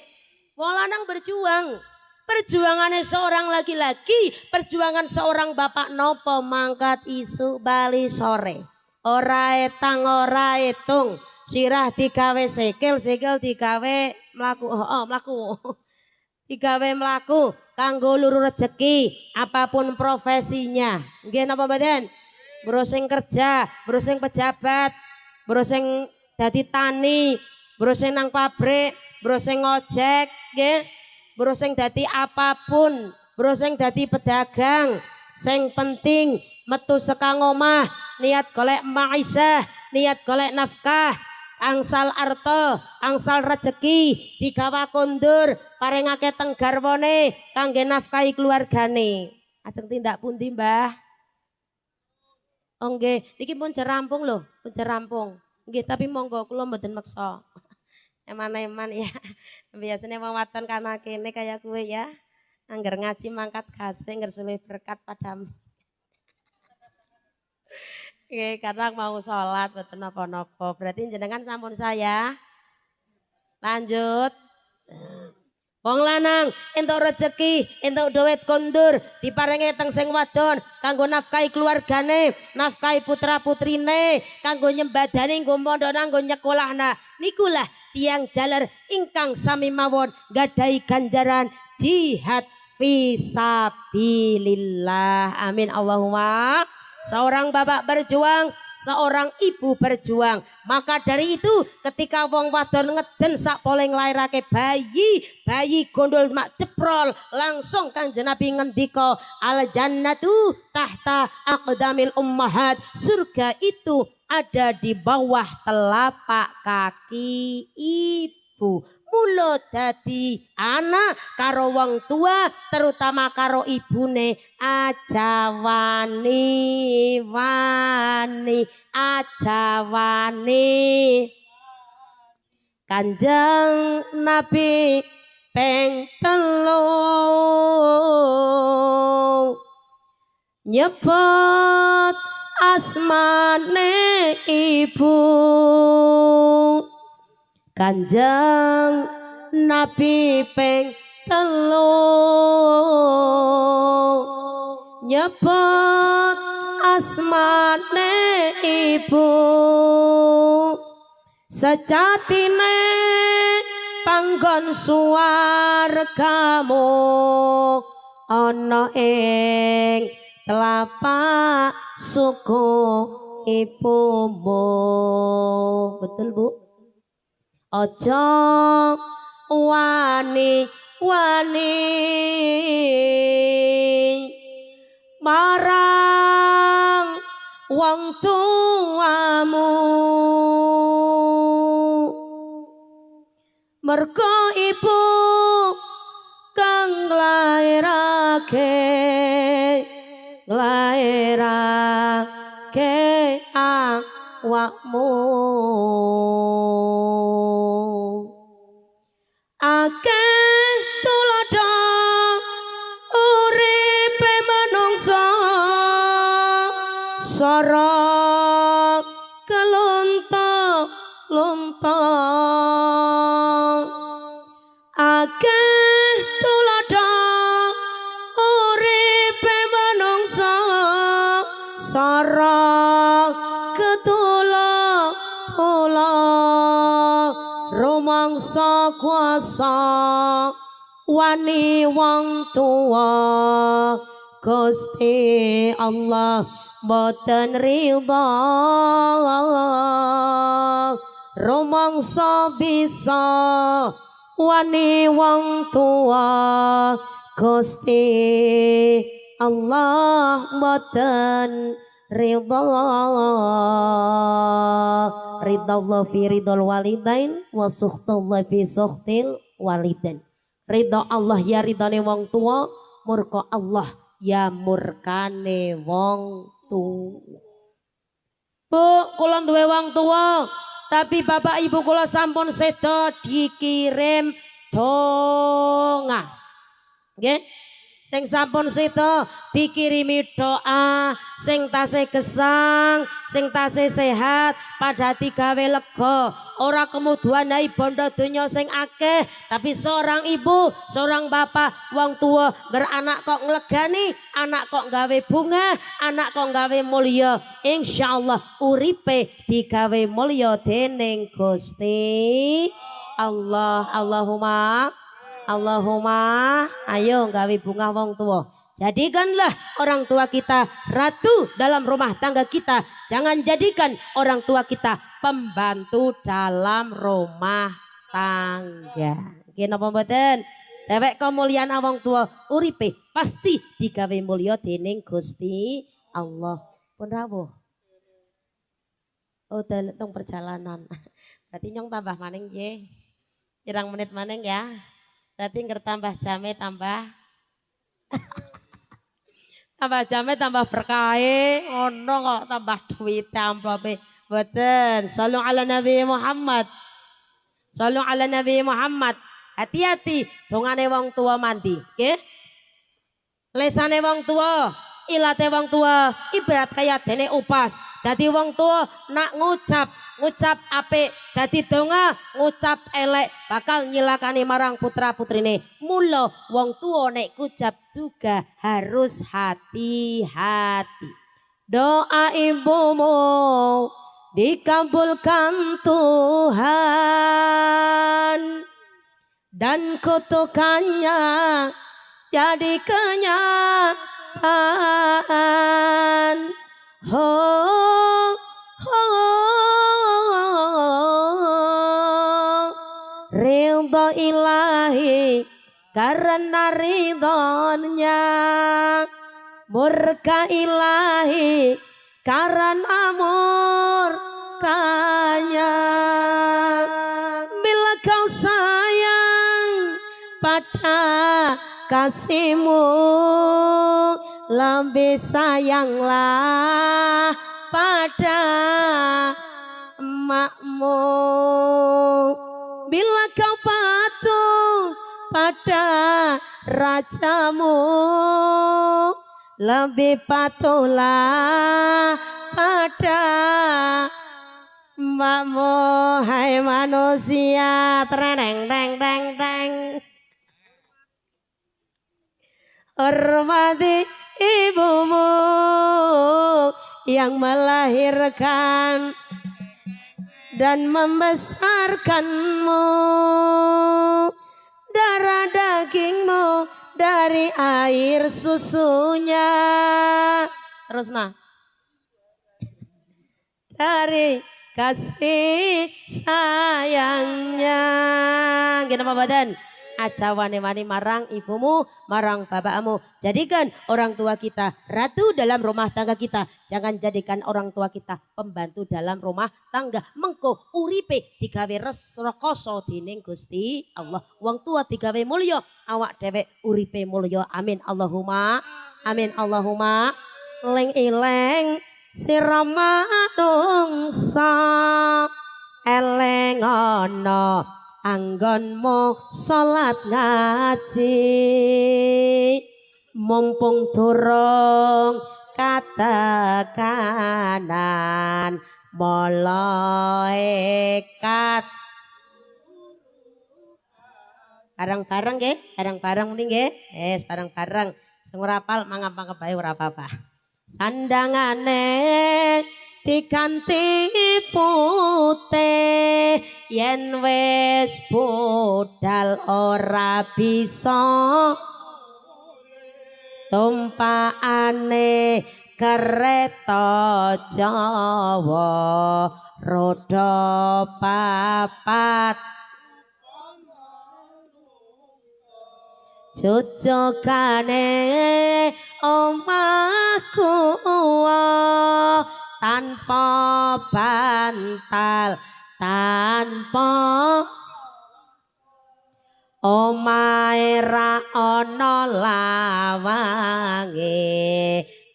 Wong lanang berjuang. Perjuangannya seorang laki-laki, perjuangan seorang bapak nopo mangkat isu bali sore. Ora etang ora etung. Sirah digawe sikil, sikil digawe mlaku. Mlaku. Digawe mlaku kanggo luru rezeki apapun profesinya. Nggih napa mboten? Brosing kerja, brosing pejabat, brosing dadi tani, brosing nang pabrik, brosing ngojek, nggih. Brosing dadi apapun, brosing dadi pedagang. Sing penting metu saka omah, niat golek maisha, niat golek nafkah. Angsal arto, angsal rezeki, digawa kondur, parengake teng garwane, kangge nafkahi keluargane. Ajeng tindak pundi, Mbah? Oh nggih, niki pun rampung lho, pun rampung. Nggih, tapi monggo kula mboten meksa. Eman-eman ya. Biasanya wong wadon kana kene kaya kowe ya. Angger ngaji mangkat gase, angger sulih berkat padamu. Oke, kadang mau sholat betul nopo-nopo. Berarti jenengan sampun saya. Lanjut. Wong lanang entuk rezeki, entuk duit kondur, diparingi teng sing wadon kanggo nafkahi keluargane, nafkahi putra-putrine, kanggo nyembadani nggo mondok nggo nyekolahna. Nikulah tiang jaler ingkang sami mawon gadahi ganjaran jihad fisabilillah. Amin Allahumma. Seorang bapak berjuang, seorang ibu berjuang. Maka dari itu ketika wong wadon ngeden sak pole nglairake bayi, bayi gondol mak ceprol, langsung Kanjeng Nabi ngendika al jannatu tahta aqdamil ummahat. Surga itu ada di bawah telapak kaki ibu. Mulo dadi anak karo wong tua terutama karo ibune aja wani aja wani. Kanjeng Nabi ping 3 nyebut asmane ibu. Kanjeng Nabi ping 3 nyebut asmane ibu. Sejatine panggon swargamu ana ing telapak suku ibumu. Betul Bu? Ojo wani marang wong tuamu, mergo ibu kang nglairake awakmu. Akeh tulodo uripe manungsa sara kelunta-lunta. Akeh tulodo uripe manungsa sara ketula-tula rumangsa kuasa wani wong tuwa Gusti Allah boten ridha rumangsa bisa wani wong tuwa Gusti Allah boten ridha ridallah fi ridal walidain wa sukhtallah fi sukhtil walidain. Ridha Allah ya ridane wong tua, murka Allah ya murkane wong tua. Bu, kula duwe wong tua, tapi bapak ibu kula sampun sedo dikirim donga. Nggih. Sing sampun sedo dikirimi doa, sing tasih gesang, sing tasih sehat, padati gawe lega, ora kemuduan nai bondo donya sing akeh, tapi seorang ibu, seorang bapak, wong tua ger anak kok nglegani, anak kok gawe bunga, anak kok gawe mulya, insyaallah uripe digawe mulya dening Gusti Allah. Allahumma ayo gawe bunga wong tua. Jadikanlah orang tua kita ratu dalam rumah tangga kita. Jangan jadikan orang tua kita pembantu dalam rumah tangga. Nggih napa mboten? Dewek kemuliaan wong tua uripe pasti digawe mulya dening Gusti Allah. Pun rawuh. Oh dalam perjalanan. Berarti nyong tambah maning nggih. Pirang menit maning ya. Berarti tambah jame tambah tambah jame tambah berkahe ono kok tambah duit tambah boten. Shallu ala Nabi Muhammad. Shallu ala Nabi Muhammad. Hati-hati dongane wong tua mandi, nggih. Lesane wong tua, ilate wong tua ibarat kaya dene upas. Dadi wong tua nak ngucap apik, dadi donga ngucap elek bakal nyilakani marang putra putrine. Mula wong tua nek ngucap juga harus hati-hati. Doa ibumu dikabulkan Tuhan dan kutukannya jadi kenyataan. Oh, ridha ilahi karena ridhonya, murka ilahi karena murkanya. Bila kau sayang pada kasihmu, lebih sayanglah pada emakmu. Bila kau patuh pada rajamu, lebih patuhlah pada emakmu. Hai manusia, tereng teng teng teng, hormati ibumu yang melahirkan dan membesarkanmu, darah dagingmu dari air susunya. Terus nah, dari kasih sayangnya. Gimana Pak Badan? Aja wani-wani marang ibumu, marang bapakmu. Jadikan orang tua kita ratu dalam rumah tangga kita. Jangan jadikan orang tua kita pembantu dalam rumah tangga. Mengko uripe digawe rekoso dening Gusti Allah. Wong tua digawe mulya, awak dhewek uripe mulya. Amin Allahumma. Amin Allahumma. Leng-eleng sira manungsa eleng ana anggonmu salat ngaji, mumpung durung katekanan malaikat. Bareng-bareng nggih, bareng-bareng muni nggih. Bareng-bareng. Sing ora apal mangapa bae ora apa-apa. Sandangane diganti putih yen wis budal ora bisa tumpakane kereta Jawa roda papat jujugane omahku tanpa bantal tanpa omahe ra ana lawange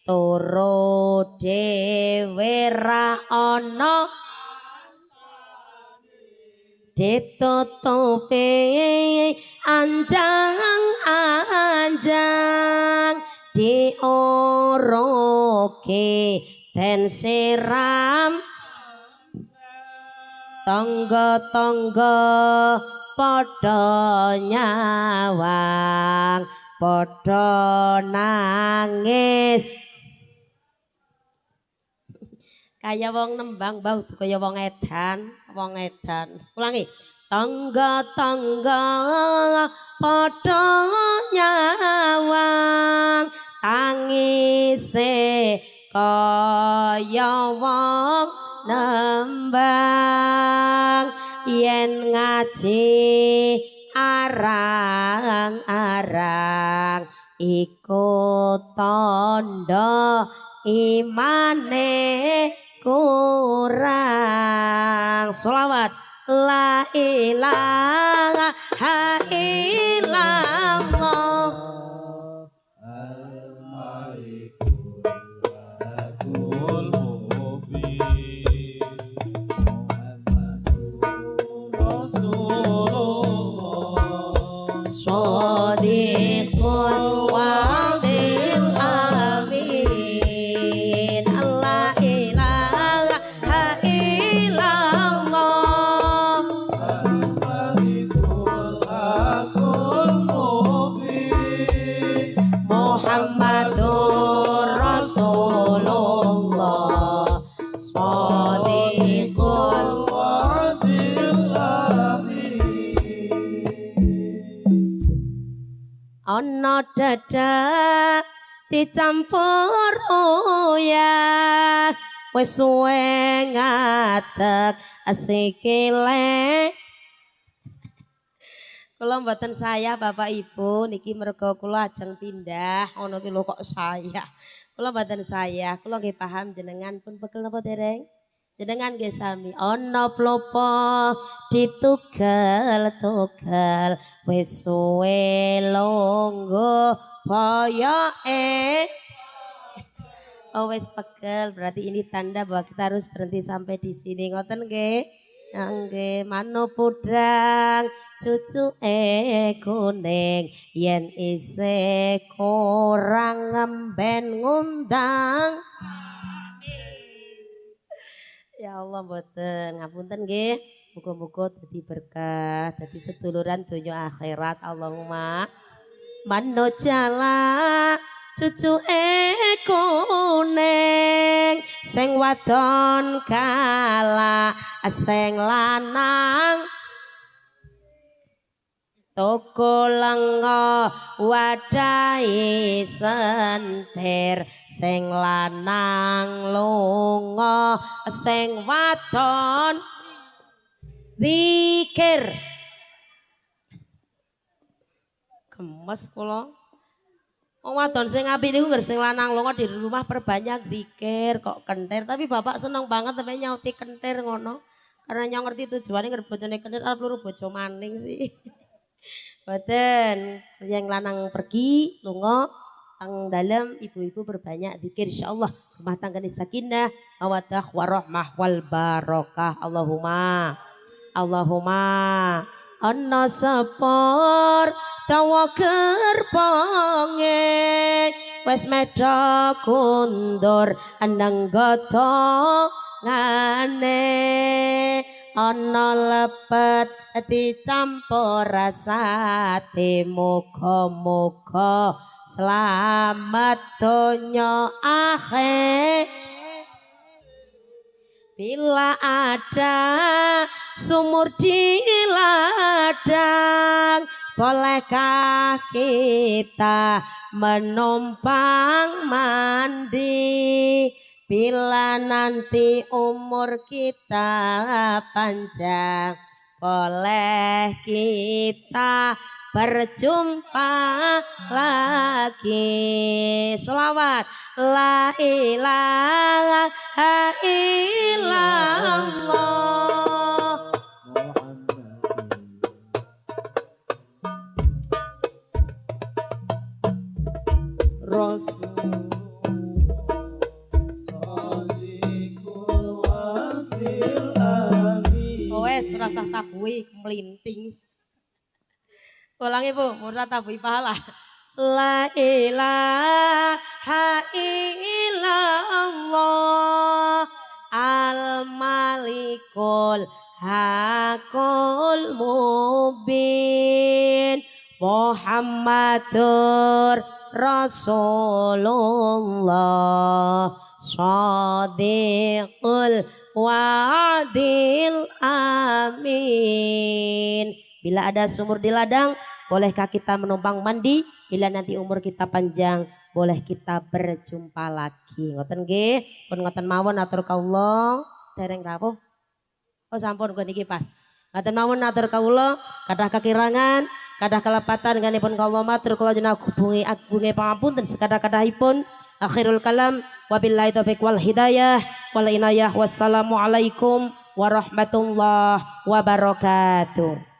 turu dhewe ra ana ditutupi anjang-anjang dioroke den siram tangga-tangga padha nyawang padha nangis kaya wong nembang bau kaya wong edan ulangi tangga-tangga padha nyawang tangise kaya wong nembang yen ngaji arang-arang iku tandha imane kurang sholawat la ilaha illallah Sadiqul wa'dil amin La ilaha illallah Al-Malikul Hakul Mubin Muhammadur Rasulullah Sadiqul wa'dil ana dadak dicampur uyah wis suwe ngadeg sikile kula mboten saya Bapak Ibu niki merga kula ajeng pindah ngono ki lho kok saya kula mboten saya kula nggih paham jenengan pun pegel napa dereng jenengan nggih sami ana plopo ditugal-tugal wis suwe longgo boyoke oh wis pegel berarti ini tanda bahwa kita harus berhenti sampai di sini ngoten nggih nggih mano pudang cucuke kuning yen isih kurang ngemben ngundang ya Allah mboten ngapunten nggih muga-muga dadi berkah dadi seduluran donya akhirat Allahumma mano jala cucuke kuning sing wadon kala sing lanang toko lenga wadahi sentir sing lanang lunga sing wadon zikir gemes kula wong wadon sing apik niku sing lanang lunga di rumah perbanyak zikir kok kentir tapi bapak seneng banget sampe nyauti kentir ngono karena nyong ngerti tujuane ngerti bojone kentir arep luru bojo maning sih boten yang lanang pergi lunga teng dalem ibu-ibu berbanyak zikir insyaallah rumah tanggane sakinah mawaddah warahmah wal barokah Allahumma ana sepur dawa gerbonge wis medha kundur nang godhongane ana lepet dicampur rasate muga-muga selamat donya akhir Bila ada sumur di ladang, bolehkah kita menumpang mandi? Bila nanti umur kita panjang, boleh kita berjumpa lagi. Sholawat la ilaha illallah. Wes rasa tabui melinting. Ulangi Bu, murah tabui pahala. La ilaha illallah al-malikul hakul mubin Muhammadur Rasulullah Shadiqul wa'adil amin. Bila ada sumur di ladang, bolehkah kita menumpang mandi? Bila nanti umur kita panjang, boleh kita berjumpa lagi. Ngoten nggih, pun ngoten mawon atur kawula dereng rawuh. Oh sampun kok niki pas. Ngoten mawon atur kawula, kathah kekirangan, kathah kelepatan nganipun kawula matur kula jenengan hubungi agunge pangapunten sekathah-kathahipun. Akhirul kalam wabillahi taufiq wal hidayah wal inayah. Wassalamualaikum warahmatullahi wabarakatuh.